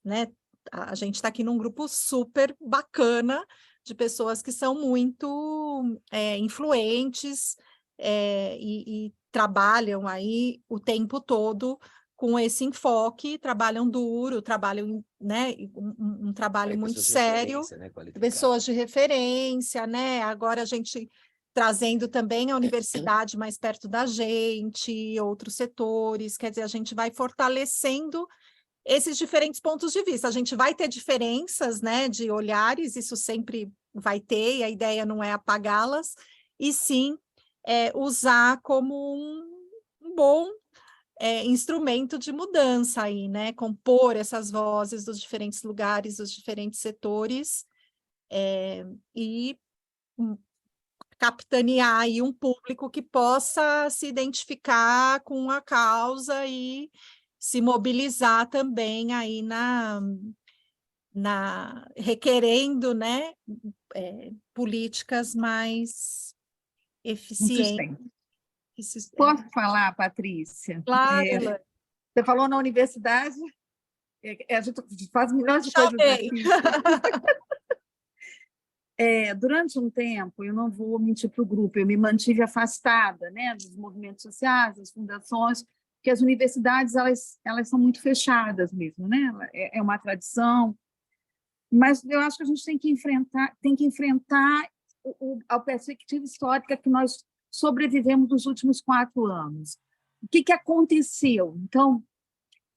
né, a gente está aqui num grupo super bacana de pessoas que são muito influentes e trabalham aí o tempo todo com esse enfoque, trabalham duro, trabalham, né, um trabalho muito sério, né, pessoas de referência, né? Agora a gente trazendo também a universidade mais perto da gente, outros setores, quer dizer, a gente vai fortalecendo esses diferentes pontos de vista. A gente vai ter diferenças, né, de olhares, isso sempre vai ter, e a ideia não é apagá-las, e sim usar como um bom instrumento de mudança aí, né? Compor essas vozes dos diferentes lugares, dos diferentes setores, e capitanear aí um público que possa se identificar com a causa e se mobilizar também aí requerendo, né, políticas mais eficientes. Posso falar, Patrícia? Claro, Elaine. Você falou na universidade, a gente faz milhões de coisas aqui. Durante um tempo, eu não vou mentir para o grupo, eu me mantive afastada, né, dos movimentos sociais, das fundações, porque as universidades elas são muito fechadas mesmo, né? É uma tradição, mas eu acho que a gente tem que enfrentar a perspectiva histórica que nós sobrevivemos nos últimos 4 anos. O que aconteceu? Então,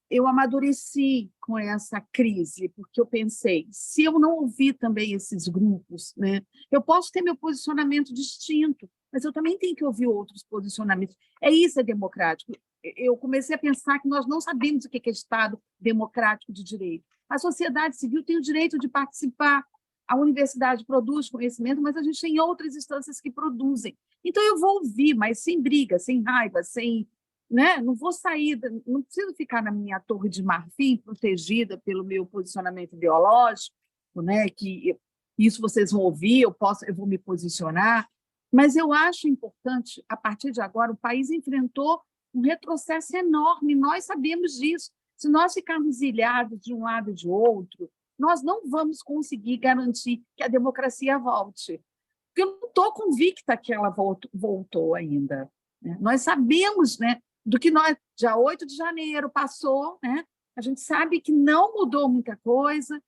eu amadureci com essa crise, porque eu pensei, se eu não ouvir também esses grupos, né, eu posso ter meu posicionamento distinto, mas eu também tenho que ouvir outros posicionamentos. Isso é democrático. Eu comecei a pensar que nós não sabemos o que é Estado democrático de direito. A sociedade civil tem o direito de participar, a universidade produz conhecimento, mas a gente tem outras instâncias que produzem. Então, eu vou ouvir, mas sem briga, sem raiva, sem... né? Não vou sair, não preciso ficar na minha torre de marfim, protegida pelo meu posicionamento ideológico, né? Que isso vocês vão ouvir, eu vou me posicionar, mas eu acho importante, a partir de agora, o país enfrentou um retrocesso enorme, nós sabemos disso. Se nós ficarmos ilhados de um lado e de outro, nós não vamos conseguir garantir que a democracia volte. Porque eu não estou convicta que ela voltou ainda. Né? Nós sabemos, né, do que nós, dia 8 de janeiro passou, né? A gente sabe que não mudou muita coisa,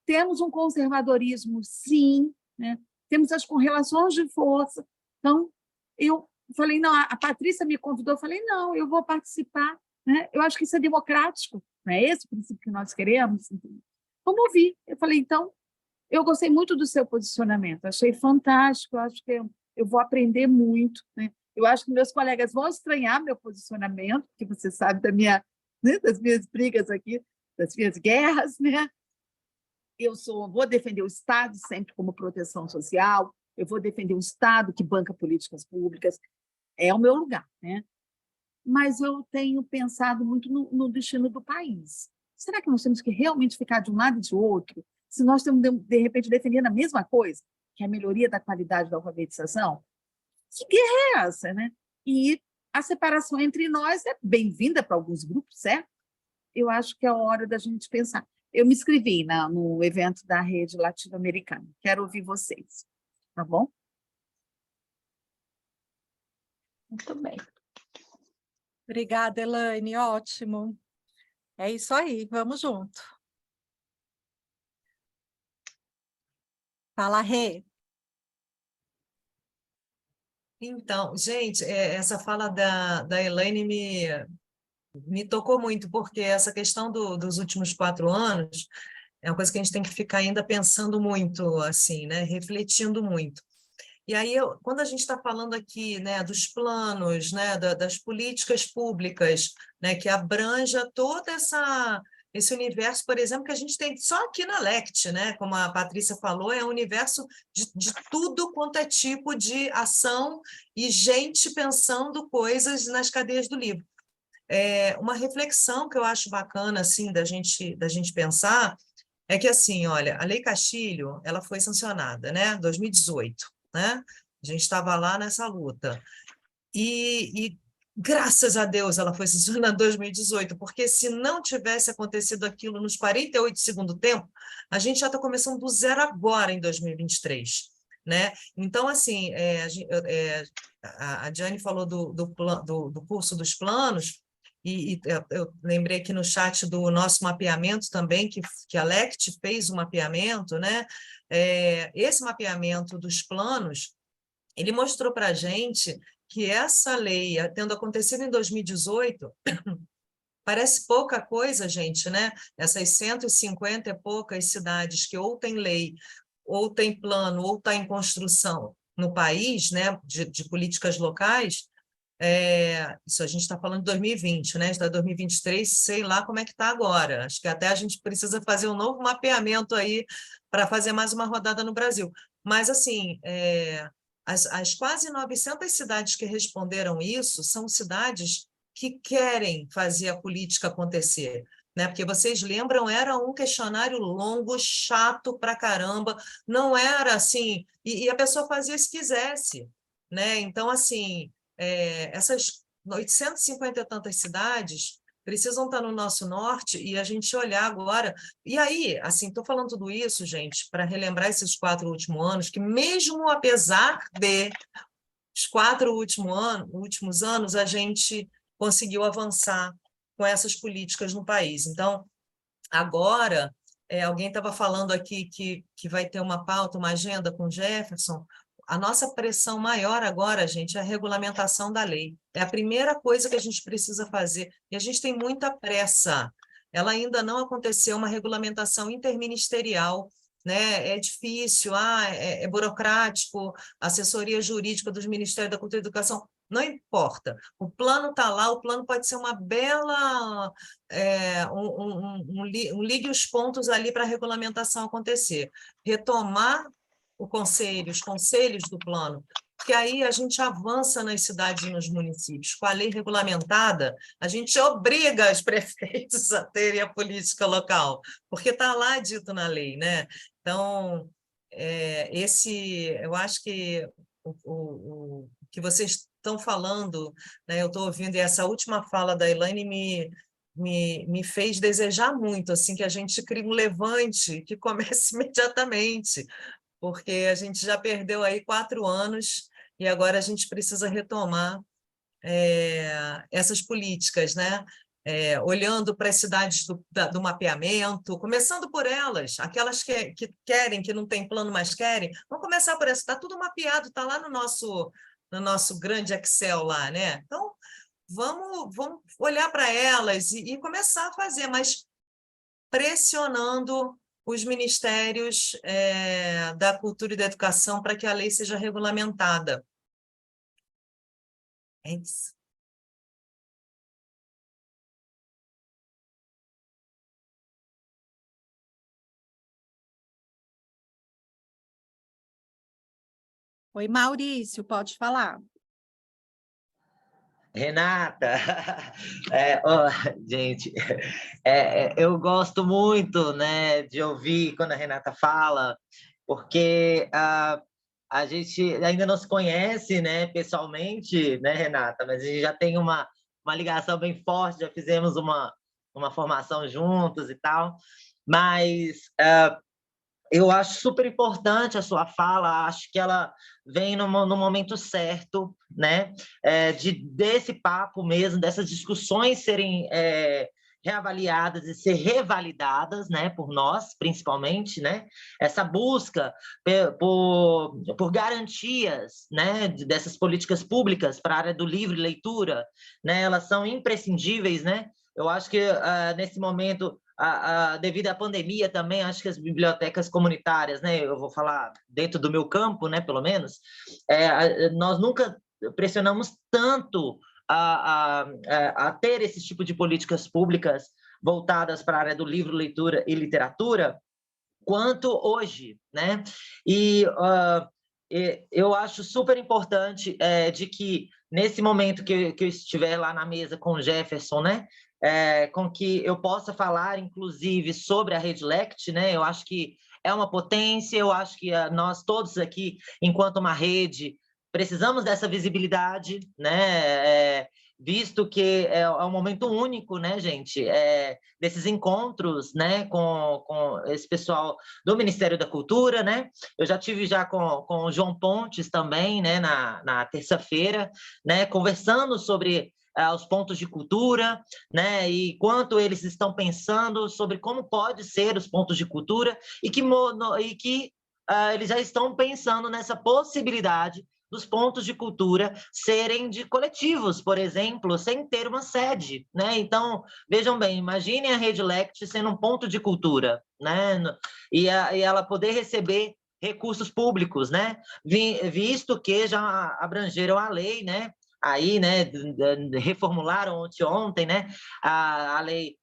temos um conservadorismo, sim, né? Temos as correlações de força. Então, eu falei, não, a Patrícia me convidou, eu falei, não, eu vou participar. Né? Eu acho que isso é democrático, não é esse o princípio que nós queremos? Vamos ouvir. Eu falei, então, eu gostei muito do seu posicionamento, achei fantástico, acho que eu vou aprender muito, né? Eu acho que meus colegas vão estranhar meu posicionamento, porque você sabe né, das minhas brigas aqui, das minhas guerras, né? Vou defender o Estado sempre como proteção social, eu vou defender o Estado que banca políticas públicas, é o meu lugar, né? Mas eu tenho pensado muito no destino do país. Será que nós temos que realmente ficar de um lado e de outro, se nós estamos, de repente, defendendo a mesma coisa, que é a melhoria da qualidade da alfabetização? Que guerra é essa, né? E a separação entre nós é bem-vinda para alguns grupos, certo? Eu acho que é a hora da gente pensar. Eu me inscrevi no evento da Rede Latino-Americana. Quero ouvir vocês, tá bom? Muito bem. Obrigada, Elaine, ótimo. É isso aí, vamos junto. Fala, Rê. Então, gente, essa fala da Elaine me tocou muito, porque essa questão dos últimos 4 anos é uma coisa que a gente tem que ficar ainda pensando muito, assim, né? Refletindo muito. E aí, quando a gente está falando aqui, né, dos planos, né, das políticas públicas, né, que abranja todo esse universo, por exemplo, que a gente tem só aqui na LECT, né, como a Patrícia falou, é um universo de tudo quanto é tipo de ação e gente pensando coisas nas cadeias do livro. Uma reflexão que eu acho bacana assim, da gente pensar é que, assim, olha, a Lei Castilho ela foi sancionada, né, em 2018. Né? A gente estava lá nessa luta. E graças a Deus ela foi sancionada em 2018, porque se não tivesse acontecido aquilo nos 48 do segundo tempo, a gente já está começando do zero agora em 2023. Né? Então, assim, a Diane falou do curso dos planos, e eu lembrei aqui no chat do nosso mapeamento também, que a LECT fez o mapeamento, né? Esse mapeamento dos planos, ele mostrou para a gente que essa lei, tendo acontecido em 2018, parece pouca coisa, gente, né? Essas 150 e poucas cidades que ou tem lei, ou tem plano, ou está em construção no país, né? De políticas locais, Isso a gente está falando de 2020, né? Está 2023, sei lá como é que está agora. Acho que até a gente precisa fazer um novo mapeamento aí para fazer mais uma rodada no Brasil. Mas, assim, as quase 900 cidades que responderam isso são cidades que querem fazer a política acontecer, né? Porque vocês lembram, era um questionário longo, chato pra caramba, não era assim, e a pessoa fazia se quisesse, né? Então, assim, essas 850 e tantas cidades precisam estar no nosso norte e a gente olhar agora. E aí, assim, estou falando tudo isso, gente, para relembrar esses 4 últimos anos, que mesmo apesar de os 4 últimos anos, a gente conseguiu avançar com essas políticas no país. Então, agora, alguém estava falando aqui que vai ter uma pauta, uma agenda com Jefferson. A nossa pressão maior agora, gente, é a regulamentação da lei. É a primeira coisa que a gente precisa fazer. E a gente tem muita pressa. Ela ainda não aconteceu, uma regulamentação interministerial, né? É difícil, é burocrático, assessoria jurídica dos Ministérios da Cultura e Educação. Não importa. O plano está lá, o plano pode ser uma bela... ligue os pontos ali para a regulamentação acontecer. Retomar os conselhos do plano, porque aí a gente avança nas cidades e nos municípios. Com a lei regulamentada, a gente obriga os prefeitos a terem a política local, porque está lá dito na lei, né? Então, eu acho que o que vocês estão falando, né, eu estou ouvindo, e essa última fala da Elaine me fez desejar muito assim, que a gente crie um levante que comece imediatamente, porque a gente já perdeu aí 4 anos e agora a gente precisa retomar essas políticas, né? Olhando para as cidades do mapeamento, começando por elas, aquelas que querem, que não tem plano, mas querem, vamos começar por essa, está tudo mapeado, está lá no nosso grande Excel lá, né? Então, vamos olhar para elas e começar a fazer, mas pressionando os ministérios da cultura e da educação para que a lei seja regulamentada. É isso. Oi, Maurício, pode falar. Renata, gente, eu gosto muito, né, de ouvir quando a Renata fala, porque a gente ainda não se conhece, né, pessoalmente, né, Renata, mas a gente já tem uma ligação bem forte, já fizemos uma formação juntos e tal, mas eu acho super importante a sua fala, acho que ela vem no momento certo, né? Desse papo mesmo, dessas discussões serem reavaliadas e ser revalidadas, né? Por nós, principalmente, né? Essa busca por garantias, né? Dessas políticas públicas para a área do livre leitura, né? Elas são imprescindíveis, né? Eu acho que nesse momento... devido à pandemia também, acho que as bibliotecas comunitárias, né, eu vou falar dentro do meu campo, né, pelo menos, nós nunca pressionamos tanto a ter esse tipo de políticas públicas voltadas para a área do livro, leitura e literatura, quanto hoje, né? E eu acho super importante de que, nesse momento que eu estiver lá na mesa com o Jefferson, né, com que eu possa falar, inclusive, sobre a Rede Lect, né? Eu acho que é uma potência, eu acho que nós todos aqui, enquanto uma rede, precisamos dessa visibilidade, né? Visto que é um momento único, né, gente? Desses encontros, né, com esse pessoal do Ministério da Cultura, né? Eu já tive com o João Pontes também, né, na terça-feira, né, conversando sobre os pontos de cultura, né, e quanto eles estão pensando sobre como pode ser os pontos de cultura e que eles já estão pensando nessa possibilidade dos pontos de cultura serem de coletivos, por exemplo, sem ter uma sede, né? Então, vejam bem, imaginem a Rede Lect sendo um ponto de cultura, né? E ela poder receber recursos públicos, né? Visto que já abrangeram a lei, né? aí, né, reformularam ontem, né, a lei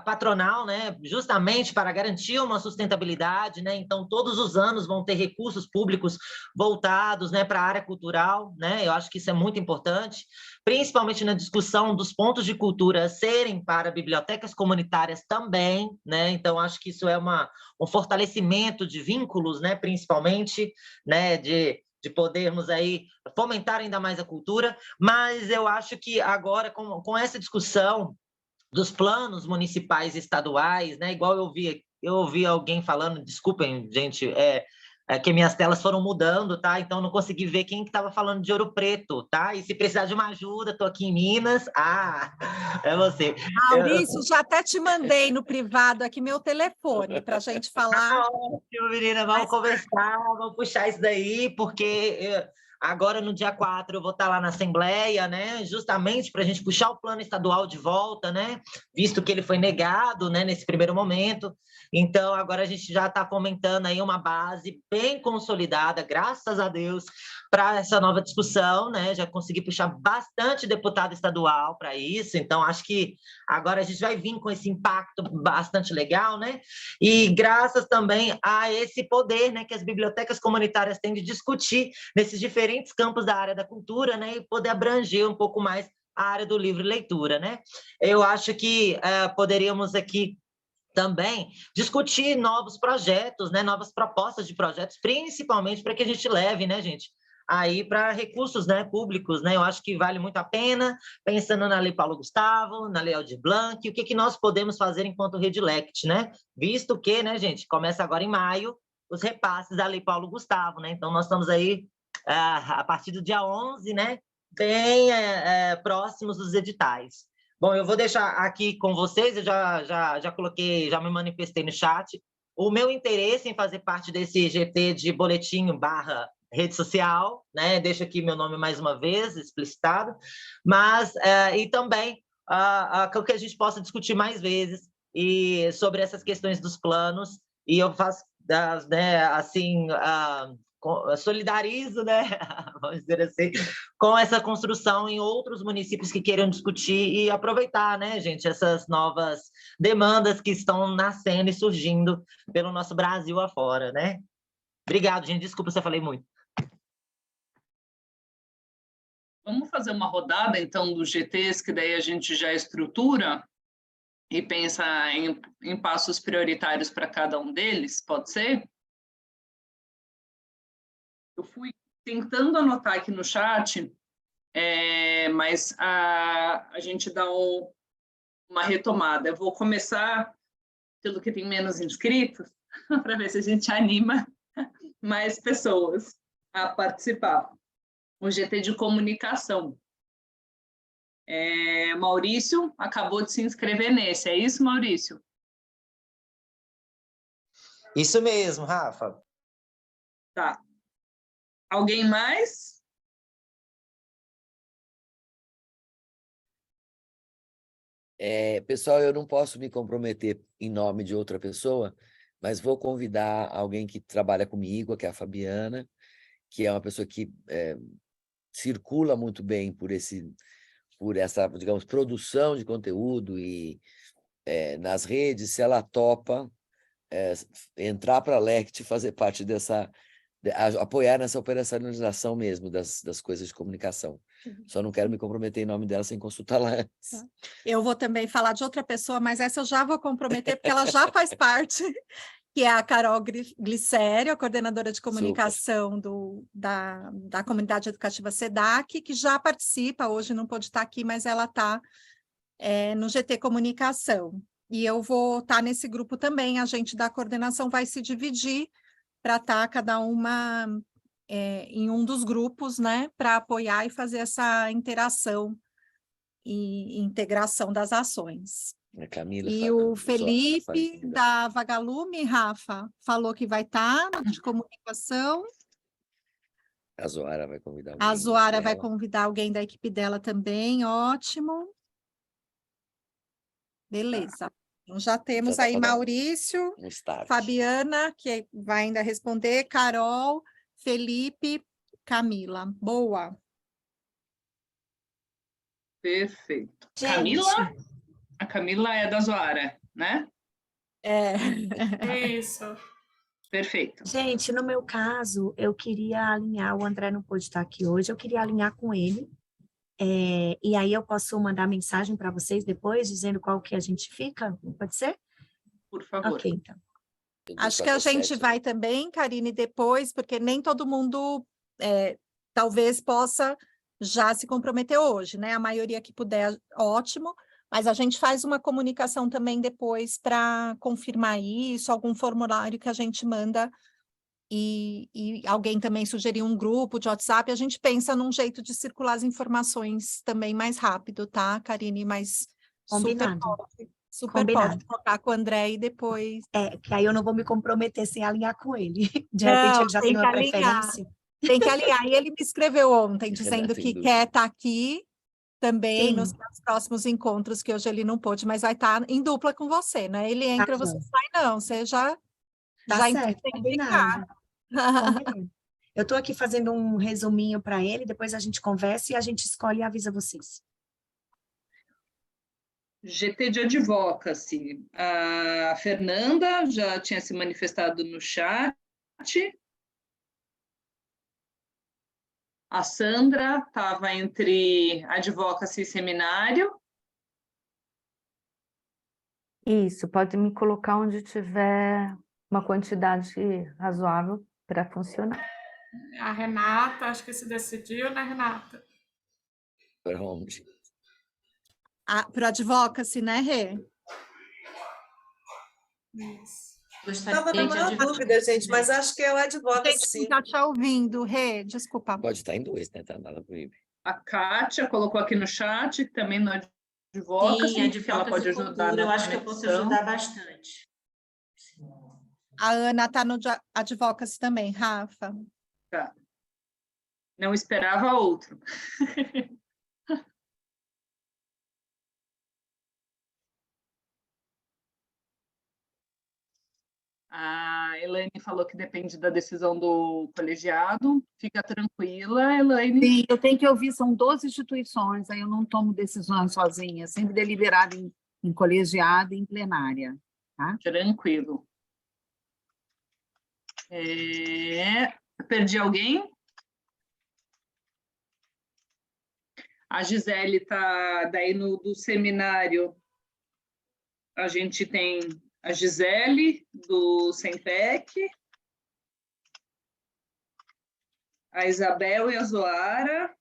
patronal, né, justamente para garantir uma sustentabilidade, né, então todos os anos vão ter recursos públicos voltados, né, para a área cultural, né, eu acho que isso é muito importante, principalmente na discussão dos pontos de cultura serem para bibliotecas comunitárias também, né, então acho que isso é um fortalecimento de vínculos, né, principalmente, né, de podermos aí fomentar ainda mais a cultura, mas eu acho que agora, com essa discussão dos planos municipais e estaduais, né? Igual eu ouvi alguém falando, desculpem, gente, que minhas telas foram mudando, tá? Então não consegui ver quem que estava falando de Ouro Preto, tá? E se precisar de uma ajuda, estou aqui em Minas. É você. Maurício, já até te mandei no privado aqui meu telefone para a gente falar. Ótimo, menina, vamos conversar, vamos puxar isso daí, porque agora, no dia 4, eu vou estar lá na Assembleia, né, justamente para a gente puxar o plano estadual de volta, né, visto que ele foi negado, né, nesse primeiro momento. Então, agora a gente já está fomentando aí uma base bem consolidada, graças a Deus, para essa nova discussão, né, já consegui puxar bastante deputado estadual para isso, então acho que agora a gente vai vir com esse impacto bastante legal, né, e graças também a esse poder, né, que as bibliotecas comunitárias têm de discutir nesses diferentes campos da área da cultura, né, e poder abranger um pouco mais a área do livro e leitura, né. Eu acho que poderíamos aqui também discutir novos projetos, né, novas propostas de projetos, principalmente para que a gente leve, né, gente, aí para recursos, né, públicos, né, eu acho que vale muito a pena, pensando na Lei Paulo Gustavo, na Lei Aldir Blanc, o que nós podemos fazer enquanto Redilect, né, visto que, né, gente, começa agora em maio os repasses da Lei Paulo Gustavo, né, então nós estamos aí a partir do dia 11, né, bem próximos dos editais. Bom, eu vou deixar aqui com vocês, eu já coloquei, já me manifestei no chat, o meu interesse em fazer parte desse GT de boletim / rede social, né? Deixo aqui meu nome mais uma vez, explicitado, mas, e também que a gente possa discutir mais vezes e sobre essas questões dos planos, e eu faço, né, assim, solidarizo, né, vamos dizer assim, com essa construção em outros municípios que queiram discutir e aproveitar, né, gente, essas novas demandas que estão nascendo e surgindo pelo nosso Brasil afora, né? Obrigado, gente, desculpa se eu falei muito. Vamos fazer uma rodada, então, dos GTs, que daí a gente já estrutura e pensa em passos prioritários para cada um deles, pode ser? Eu fui tentando anotar aqui no chat, mas a gente dá uma retomada. Eu vou começar pelo que tem menos inscritos, para ver se a gente anima mais pessoas a participar. O GT de comunicação. Maurício acabou de se inscrever nesse, é isso, Maurício? Isso mesmo, Rafa. Tá. Alguém mais? Pessoal, eu não posso me comprometer em nome de outra pessoa, mas vou convidar alguém que trabalha comigo, que é a Fabiana, que é uma pessoa que circula muito bem por essa, digamos, produção de conteúdo e nas redes, se ela topa entrar para a LECT e fazer parte dessa, apoiar nessa operacionalização mesmo das coisas de comunicação. Só não quero me comprometer em nome dela sem consultá-la antes. Eu vou também falar de outra pessoa, mas essa eu já vou comprometer, porque ela já faz parte, que é a Carol Glicério, a coordenadora de comunicação da comunidade educativa SEDAC, que já participa, hoje não pôde estar aqui, mas ela está no GT Comunicação. E eu vou estar nesse grupo também, a gente da coordenação vai se dividir para estar cada uma em um dos grupos, né, para apoiar e fazer essa interação e integração das ações. A Camila, e o Felipe, da Vagalume, Rafa, falou que vai estar de comunicação. A Zoara vai convidar alguém. A Zoara vai convidar alguém da equipe dela também, ótimo. Beleza. Então, já temos aí Maurício, Fabiana, que vai ainda responder, Carol, Felipe, Camila. Boa. Perfeito. Gente. Camila? A Camila é da Zoara, né? Isso. Perfeito. Gente, no meu caso, eu queria alinhar, o André não pôde estar aqui hoje, eu queria alinhar com ele, e aí eu posso mandar mensagem para vocês depois, dizendo qual que a gente fica, pode ser? Por favor. Ok, então. Acho que a gente vai também, Karine, depois, porque nem todo mundo talvez possa já se comprometer hoje, né? A maioria que puder, ótimo, mas a gente faz uma comunicação também depois para confirmar isso, algum formulário que a gente manda e alguém também sugerir um grupo de WhatsApp, a gente pensa num jeito de circular as informações também mais rápido, tá, Karine? Mas Combinado. super Combinado. pode colocar com o André e depois... Que aí eu não vou me comprometer sem alinhar com ele. De repente ele já tem uma preferência. Tem que alinhar. E ele me escreveu ontem, dizendo que quer estar aqui também Sim. nos próximos encontros, que hoje ele não pôde, mas vai estar em dupla com você, né? Ele entra, você sai, não. Você já Certo, combinado. Combinado. Eu estou aqui fazendo um resuminho para ele, depois a gente conversa e a gente escolhe e avisa vocês. GT de Advocacy. A Fernanda já tinha se manifestado no chat. A Sandra estava entre Advocacy e Seminário. Isso, pode me colocar onde tiver uma quantidade razoável para funcionar. A Renata, acho que se decidiu, né, Renata? Para onde? Para o Advocacy, né, Rê? Isso. Estava na maior dúvida, gente, mas acho que é o Advocacy. Gente, não está te ouvindo, Rê, desculpa. Pode estar em 2, né? Tá nada proíbe. A Kátia colocou aqui no chat, também no Advocacy, Sim, que ela pode ajudar. eu acho que eu posso ajudar bastante. A Ana está no Advocacy também, Rafa. Tá. Não esperava outro. A Elaine falou que depende da decisão do colegiado. Fica tranquila, Elaine. Sim, eu tenho que ouvir, são 12 instituições, aí eu não tomo decisões sozinha, sempre deliberado em colegiado e em plenária. Tá? Tranquilo. Perdi alguém? A Gisele está daí do seminário. A gente tem a Gisele, do Sempec, a Isabel e a Zoara.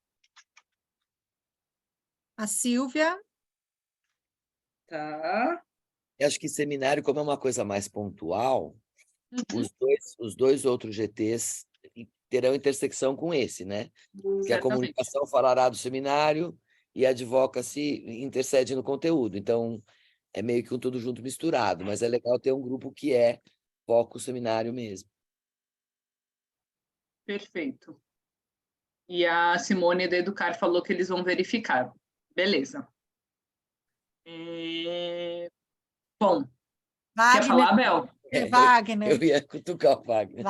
A Silvia. Tá. Eu acho que seminário, como é uma coisa mais pontual, os dois outros GTs terão intersecção com esse, né? Porque a comunicação falará do seminário e a advocacy intercede no conteúdo. Então, é meio que um tudo junto misturado, mas é legal ter um grupo que é foco seminário mesmo. Perfeito. E a Simone da Educar falou que eles vão verificar. Beleza. Bom, quer falar, Bel? Wagner. Eu ia cutucar o Wagner.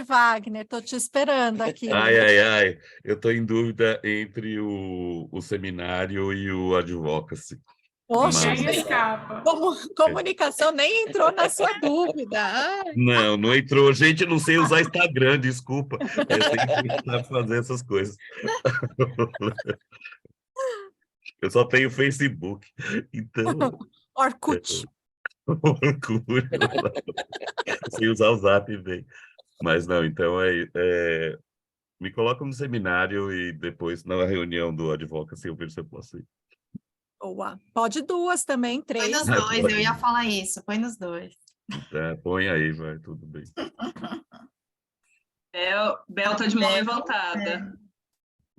Wagner, estou te esperando aqui. Ai. Eu estou em dúvida entre o seminário e o advocacy. Poxa, escapa. Comunicação nem entrou na sua dúvida. Ai. Não entrou. Gente, não sei usar Instagram, desculpa. Eu tenho que tentar fazer essas coisas. Eu só tenho Facebook. Então... Orkut. Sem usar o Zap bem. Mas não, então me coloca no seminário e depois na reunião do advocacy eu vejo se eu posso ir. Boa. Pode 2 também, 3. Põe nos 2, eu ia falar isso, põe nos 2. Põe aí, vai, tudo bem. Bel tá de mão levantada.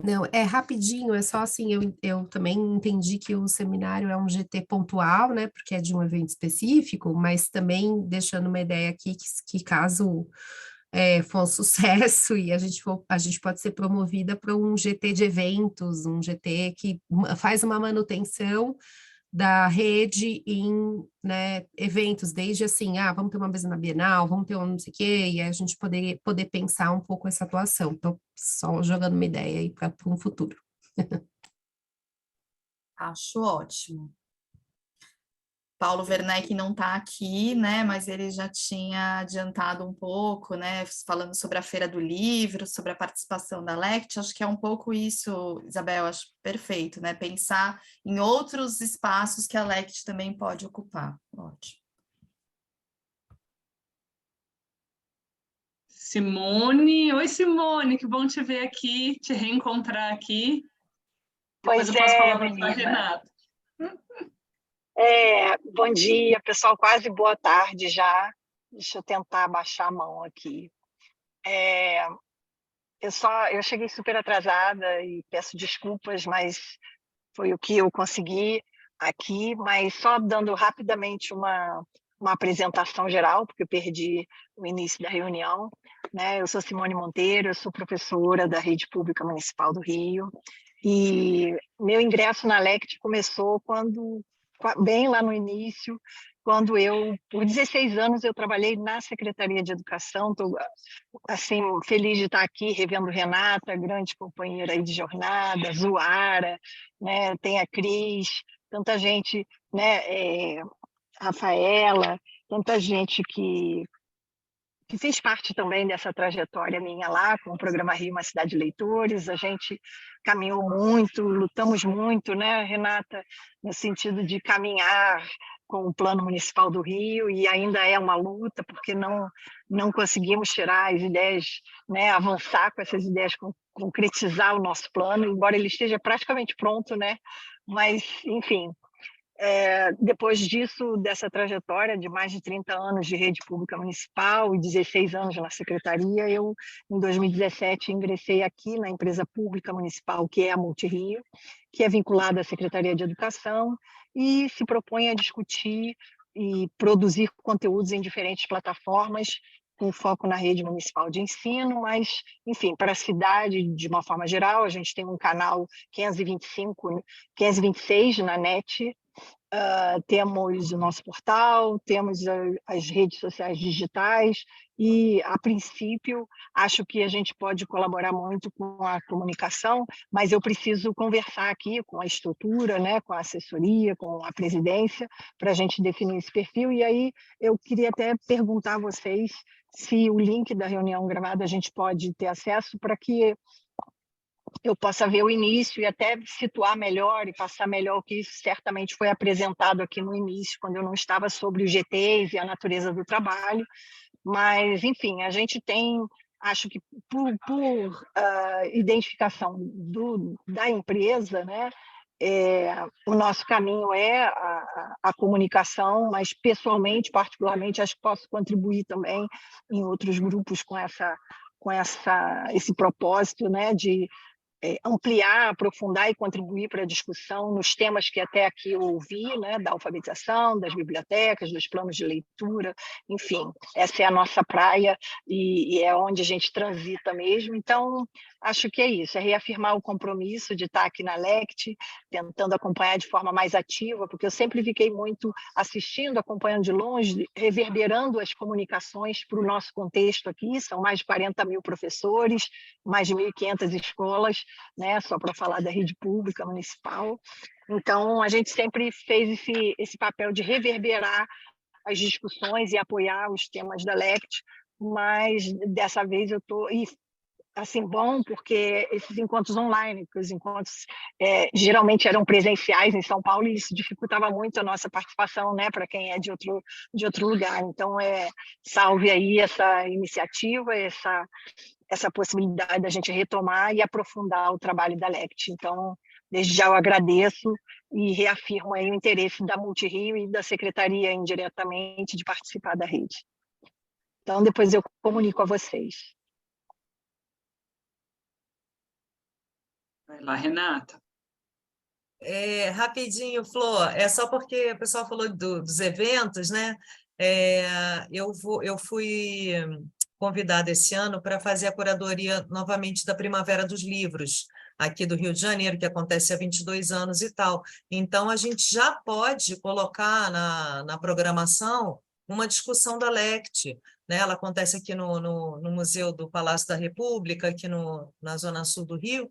Não, é rapidinho, é só assim, eu também entendi que o seminário é um GT pontual, né, porque é de um evento específico, mas também deixando uma ideia aqui que caso for um sucesso e a gente pode ser promovida para um GT de eventos, um GT que faz uma manutenção da rede em, né, eventos, desde assim, vamos ter uma mesa na Bienal, vamos ter um não sei o quê, e a gente poder pensar um pouco essa atuação. Então, só jogando uma ideia aí para um futuro. Acho ótimo. Paulo Werneck não está aqui, né? Mas ele já tinha adiantado um pouco, né? Falando sobre a Feira do Livro, sobre a participação da LECT. Acho que é um pouco isso, Isabel, acho perfeito, né? Pensar em outros espaços que a LECT também pode ocupar. Ótimo. Simone, oi Simone, que bom te ver aqui, te reencontrar aqui. Depois Pois eu passo a palavra para a menina. Renata. Bom dia, pessoal, quase boa tarde já. Deixa eu tentar abaixar a mão aqui. Eu cheguei super atrasada e peço desculpas, mas foi o que eu consegui aqui, mas só dando rapidamente uma apresentação geral, porque eu perdi o início da reunião, né? Eu sou Simone Monteiro, eu sou professora da Rede Pública Municipal do Rio, e meu ingresso na LECT começou bem lá no início, quando por 16 anos, eu trabalhei na Secretaria de Educação. Estou assim, feliz de estar aqui, revendo Renata, grande companheira aí de jornada, Zuara, né? Tem a Cris, tanta gente, né? Rafaela, tanta gente que fez parte também dessa trajetória minha lá, com o Programa Rio, uma cidade de leitores. A gente caminhou muito, lutamos muito, né, Renata, no sentido de caminhar com o Plano Municipal do Rio, e ainda é uma luta, porque não conseguimos tirar as ideias, né, avançar com essas ideias, concretizar o nosso plano, embora ele esteja praticamente pronto, né, mas, enfim... depois disso, dessa trajetória de mais de 30 anos de rede pública municipal e 16 anos na secretaria, eu, em 2017, ingressei aqui na empresa pública municipal, que é a Multirio, que é vinculada à Secretaria de Educação e se propõe a discutir e produzir conteúdos em diferentes plataformas, com foco na rede municipal de ensino, mas, enfim, para a cidade, de uma forma geral, a gente tem um canal 526 na NET. Temos o nosso portal, temos as redes sociais digitais e, a princípio, acho que a gente pode colaborar muito com a comunicação, mas eu preciso conversar aqui com a estrutura, né, com a assessoria, com a presidência, para a gente definir esse perfil. E aí eu queria até perguntar a vocês se o link da reunião gravada a gente pode ter acesso, para que eu possa ver o início e até situar melhor e passar melhor o que certamente foi apresentado aqui no início, quando eu não estava sobre os GTs e a natureza do trabalho. Mas, enfim, a gente tem, acho que por identificação da empresa, né, o nosso caminho é a comunicação, mas pessoalmente, particularmente, acho que posso contribuir também em outros grupos com esse propósito, né, de ampliar, aprofundar e contribuir para a discussão nos temas que até aqui eu ouvi, né, da alfabetização, das bibliotecas, dos planos de leitura, enfim, essa é a nossa praia e é onde a gente transita mesmo. Então, acho que é isso, é reafirmar o compromisso de estar aqui na LECT, tentando acompanhar de forma mais ativa, porque eu sempre fiquei muito assistindo, acompanhando de longe, reverberando as comunicações para o nosso contexto aqui. São mais de 40 mil professores, mais de 1.500 escolas, né, só para falar da rede pública municipal. Então, a gente sempre fez esse papel de reverberar as discussões e apoiar os temas da LECT, mas dessa vez eu estou... assim, bom, porque esses encontros online, porque os encontros geralmente eram presenciais em São Paulo, e isso dificultava muito a nossa participação, né, para quem é de outro lugar. Então, salve aí essa iniciativa, essa possibilidade da gente retomar e aprofundar o trabalho da LECT. Então, desde já eu agradeço e reafirmo aí o interesse da Multirio e da Secretaria indiretamente de participar da rede. Então, depois eu comunico a vocês. Vai lá, Renata. Rapidinho, Flor, só porque o pessoal falou dos eventos, né? Eu fui convidada esse ano para fazer a curadoria novamente da Primavera dos Livros, aqui do Rio de Janeiro, que acontece há 22 anos e tal. Então, a gente já pode colocar na programação uma discussão da LECT, né? Ela acontece aqui no Museu do Palácio da República, aqui na Zona Sul do Rio.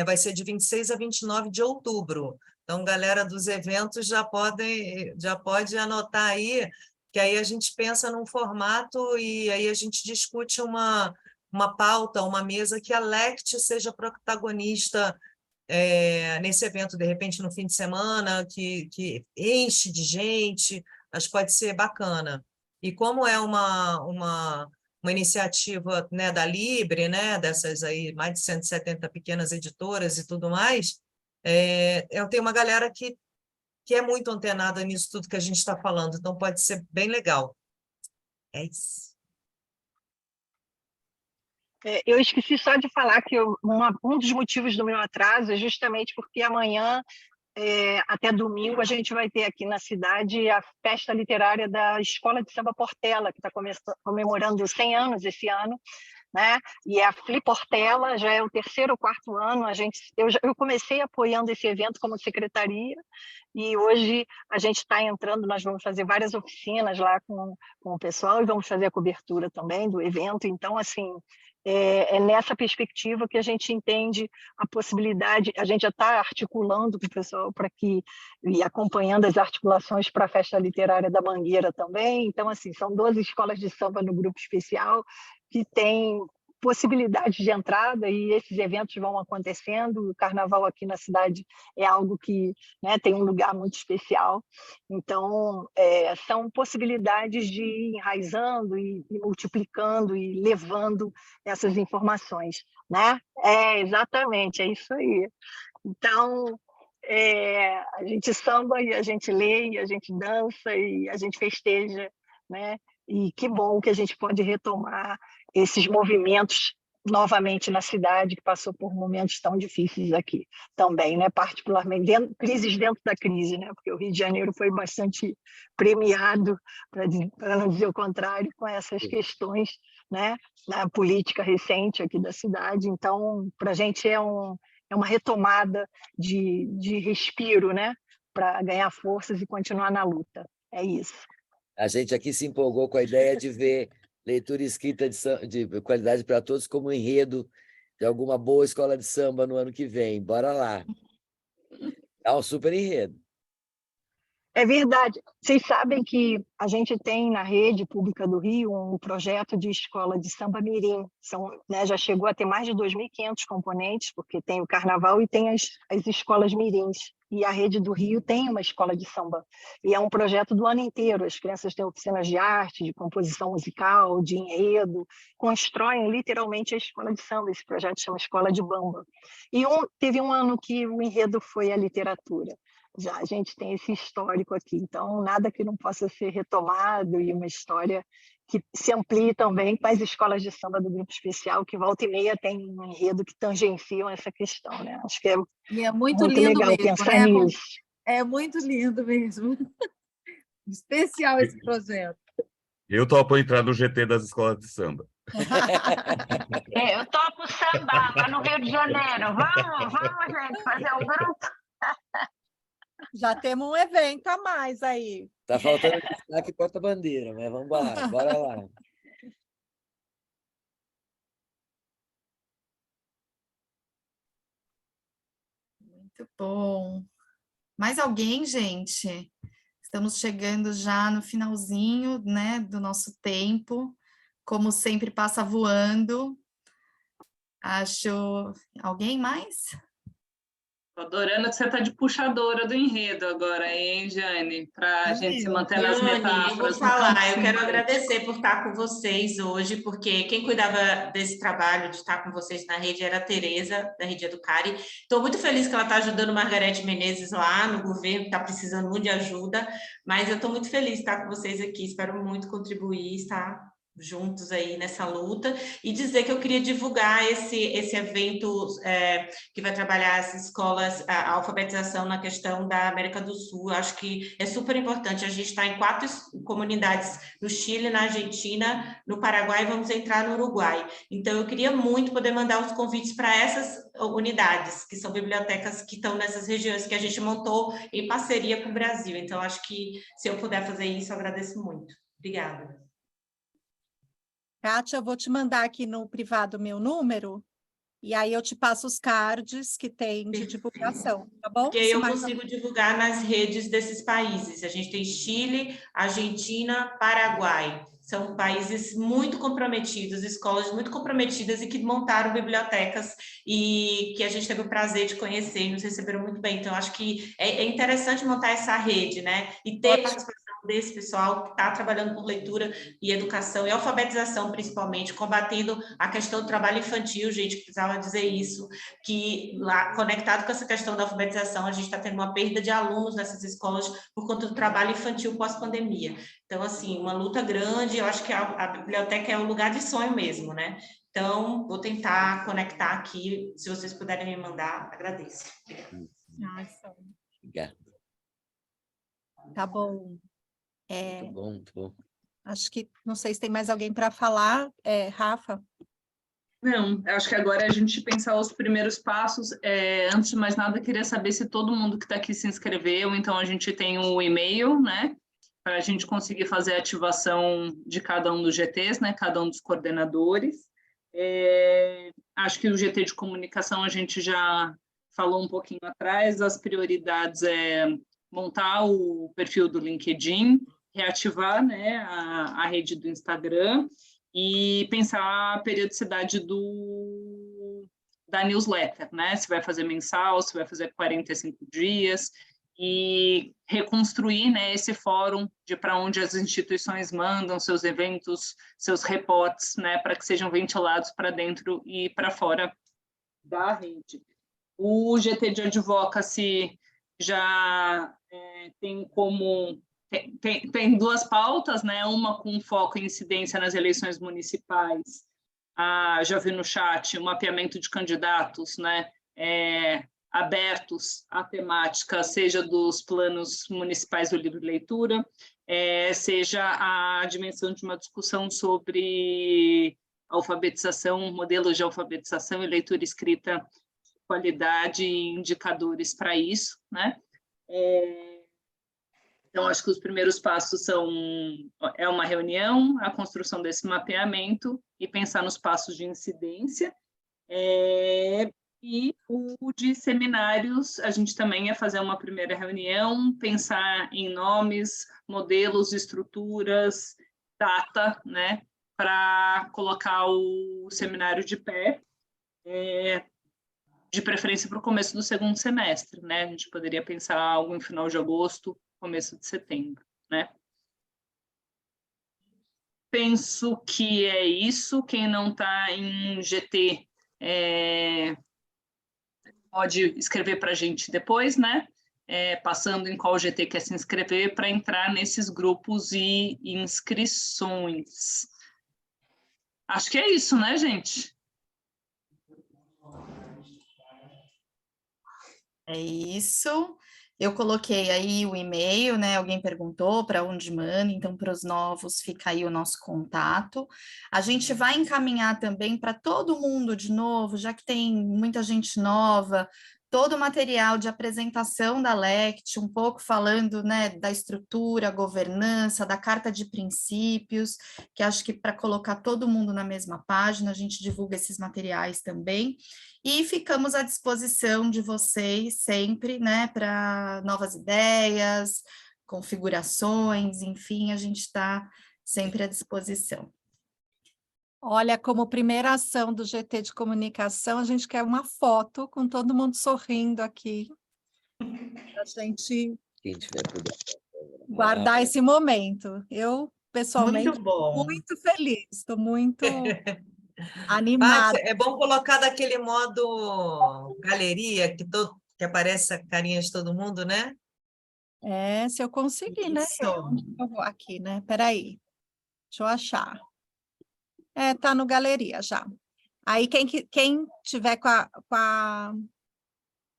Vai ser de 26 a 29 de outubro, Então, galera dos eventos já pode anotar aí, que aí a gente pensa num formato e aí a gente discute uma pauta, uma mesa que a LECT seja protagonista nesse evento, de repente, no fim de semana, que enche de gente, acho que pode ser bacana. E como é uma iniciativa, né, da Libre, né, dessas aí, mais de 170 pequenas editoras e tudo mais, eu tenho uma galera que é muito antenada nisso tudo que a gente está falando, então pode ser bem legal. É isso. Eu esqueci só de falar que um dos motivos do meu atraso é justamente porque amanhã, até domingo, a gente vai ter aqui na cidade a festa literária da Escola de Samba Portela, que está comemorando 100 anos esse ano, né? E a Fli Portela já é o 3º ou 4º ano. Eu comecei apoiando esse evento como secretaria, e hoje a gente está entrando, nós vamos fazer várias oficinas lá com o pessoal e vamos fazer a cobertura também do evento. Então, assim, é nessa perspectiva que a gente entende a possibilidade, a gente já está articulando com o pessoal e acompanhando as articulações para a Festa Literária da Mangueira também. Então, assim, são 12 escolas de samba no grupo especial que tem possibilidades de entrada, e esses eventos vão acontecendo. O carnaval aqui na cidade é algo que, né, tem um lugar muito especial. Então, são possibilidades de ir enraizando e multiplicando e levando essas informações, né? Exatamente, é isso aí. Então, a gente samba e a gente lê e a gente dança e a gente festeja, né? E que bom que a gente pode retomar esses movimentos novamente na cidade, que passou por momentos tão difíceis aqui também, né? Particularmente crises dentro da crise, né? Porque o Rio de Janeiro foi bastante premiado, para não dizer o contrário, com essas questões, né, na política recente aqui da cidade. Então, para a gente é uma retomada de respiro, né, para ganhar forças e continuar na luta. É isso. A gente aqui se empolgou com a ideia de ver leitura escrita de qualidade para todos como enredo de alguma boa escola de samba no ano que vem. Bora lá. É um super enredo. É verdade. Vocês sabem que a gente tem na rede pública do Rio um projeto de escola de samba mirim. Né, já chegou a ter mais de 2.500 componentes, porque tem o carnaval e tem as escolas mirins. E a rede do Rio tem uma escola de samba. E é um projeto do ano inteiro. As crianças têm oficinas de arte, de composição musical, de enredo, constroem literalmente a escola de samba. Esse projeto chama Escola de Bamba. E teve um ano que o enredo foi a literatura. Já a gente tem esse histórico aqui, então nada que não possa ser retomado, e uma história que se amplie também com as escolas de samba do grupo especial, que volta e meia tem um enredo que tangenciam essa questão, né? Acho que é muito lindo legal mesmo, pensar né? nisso. É muito lindo mesmo. Especial esse projeto. Eu topo entrar no GT das escolas de samba. Eu topo sambar lá no Rio de Janeiro. Vamos, gente, fazer um grupo. Já temos um evento a mais aí. Está faltando destaque porta-bandeira, mas vamos lá, bora lá. Muito bom. Mais alguém, gente? Estamos chegando já no finalzinho, né, do nosso tempo. Como sempre, passa voando. Acho... Alguém mais? Tô adorando que você está de puxadora do enredo agora, hein, Jane? Para a gente se manter nas metáforas. Eu vou falar, eu quero agradecer por estar com vocês hoje, porque quem cuidava desse trabalho, de estar com vocês na rede, era a Tereza, da Rede Educare. Estou muito feliz que ela está ajudando Margarete Menezes lá no governo, que está precisando muito de ajuda, mas eu estou muito feliz de estar com vocês aqui, espero muito contribuir, estar juntos aí nessa luta, e dizer que eu queria divulgar esse evento que vai trabalhar as escolas, a alfabetização na questão da América do Sul. Eu acho que é super importante. A gente está em 4 comunidades no Chile, na Argentina, no Paraguai, e vamos entrar no Uruguai. Então, eu queria muito poder mandar os convites para essas unidades, que são bibliotecas que estão nessas regiões que a gente montou em parceria com o Brasil. Então, acho que se eu puder fazer isso, eu agradeço muito. Obrigada. Kátia, eu vou te mandar aqui no privado meu número, E aí eu te passo os cards que tem de divulgação, tá bom? Porque aí eu consigo divulgar nas redes desses países. A gente tem Chile, Argentina, Paraguai. São países muito comprometidos, escolas muito comprometidas e que montaram bibliotecas e que a gente teve o prazer de conhecer e nos receberam muito bem. Então, acho que é interessante montar essa rede, né? E ter participação desse pessoal que está trabalhando por leitura e educação e alfabetização, principalmente, combatendo a questão do trabalho infantil, gente, precisava dizer isso, que lá, conectado com essa questão da alfabetização, a gente está tendo uma perda de alunos nessas escolas por conta do trabalho infantil pós-pandemia. Então, assim, uma luta grande, eu acho que a biblioteca é um lugar de sonho mesmo, né? Então, vou tentar conectar aqui, se vocês puderem me mandar, agradeço. Obrigado. Tá bom. Muito bom, muito bom. Acho que, não sei se tem mais alguém para falar, Rafa? Não, acho que agora é a gente pensar os primeiros passos. Antes de mais nada, queria saber se todo mundo que está aqui se inscreveu, então a gente tem o e-mail, né? Para a gente conseguir fazer a ativação de cada um dos GTs, né? Cada um dos coordenadores. Acho que o GT de comunicação a gente já falou um pouquinho atrás, as prioridades montar o perfil do LinkedIn, reativar, né, a rede do Instagram e pensar a periodicidade da newsletter, né? Se vai fazer mensal, se vai fazer 45 dias, e reconstruir, né, esse fórum de para onde as instituições mandam seus eventos, seus reportes, né, para que sejam ventilados para dentro e para fora da rede. O GT de Advocacy já tem como... Tem duas pautas, né? Uma com foco em incidência nas eleições municipais. Já vi no chat o mapeamento de candidatos, né? Abertos à temática, seja dos planos municipais do livro de leitura, seja a dimensão de uma discussão sobre alfabetização, modelos de alfabetização e leitura escrita, qualidade e indicadores para isso, né? Então, acho que os primeiros passos são uma reunião, a construção desse mapeamento e pensar nos passos de incidência. E o de seminários, a gente também ia fazer uma primeira reunião, pensar em nomes, modelos, estruturas, data, né, para colocar o seminário de pé, de preferência para o começo do segundo semestre, né? A gente poderia pensar algo em final de agosto, começo de setembro, né? Penso que é isso. Quem não está em GT pode escrever para a gente depois, né? Passando em qual GT quer se inscrever para entrar nesses grupos e inscrições. Acho que é isso, né, gente? É isso. Eu coloquei aí o e-mail, né? Alguém perguntou para onde manda, então para os novos fica aí o nosso contato. A gente vai encaminhar também para todo mundo de novo, já que tem muita gente nova, todo o material de apresentação da LECT, um pouco falando, né, da estrutura, governança, da carta de princípios, que acho que para colocar todo mundo na mesma página, a gente divulga esses materiais também. E ficamos à disposição de vocês sempre, né, para novas ideias, configurações, enfim, a gente está sempre à disposição. Olha, como primeira ação do GT de comunicação, a gente quer uma foto com todo mundo sorrindo aqui, para a gente guardar esse momento. Eu, pessoalmente, Muito bom. muito feliz, estou muito Paty, animada. é bom colocar daquele modo galeria, que aparece a carinha de todo mundo, né? Se eu conseguir, né? Eu vou aqui, né? Peraí, deixa eu achar. Tá no galeria já. Aí, quem tiver com a...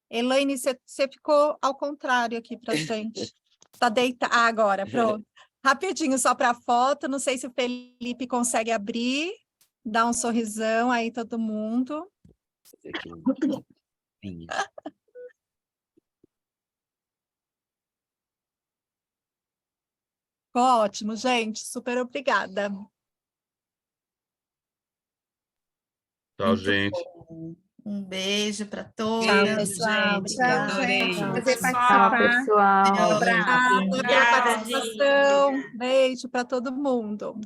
Elaine, você ficou ao contrário aqui para gente. Está deitada. Agora, pronto. Rapidinho, só para a foto. Não sei se o Felipe consegue abrir. Dá um sorrisão aí, todo mundo. Ótimo, gente. Super obrigada. Tchau, gente. beijo para todos. Tchau, Beijo, pessoal. gente. Obrigada. Adorei. Prazer Tchau, participar. pessoal. Um abraço. Obrigada pela Obrigada, participação. gente. Beijo para todo mundo.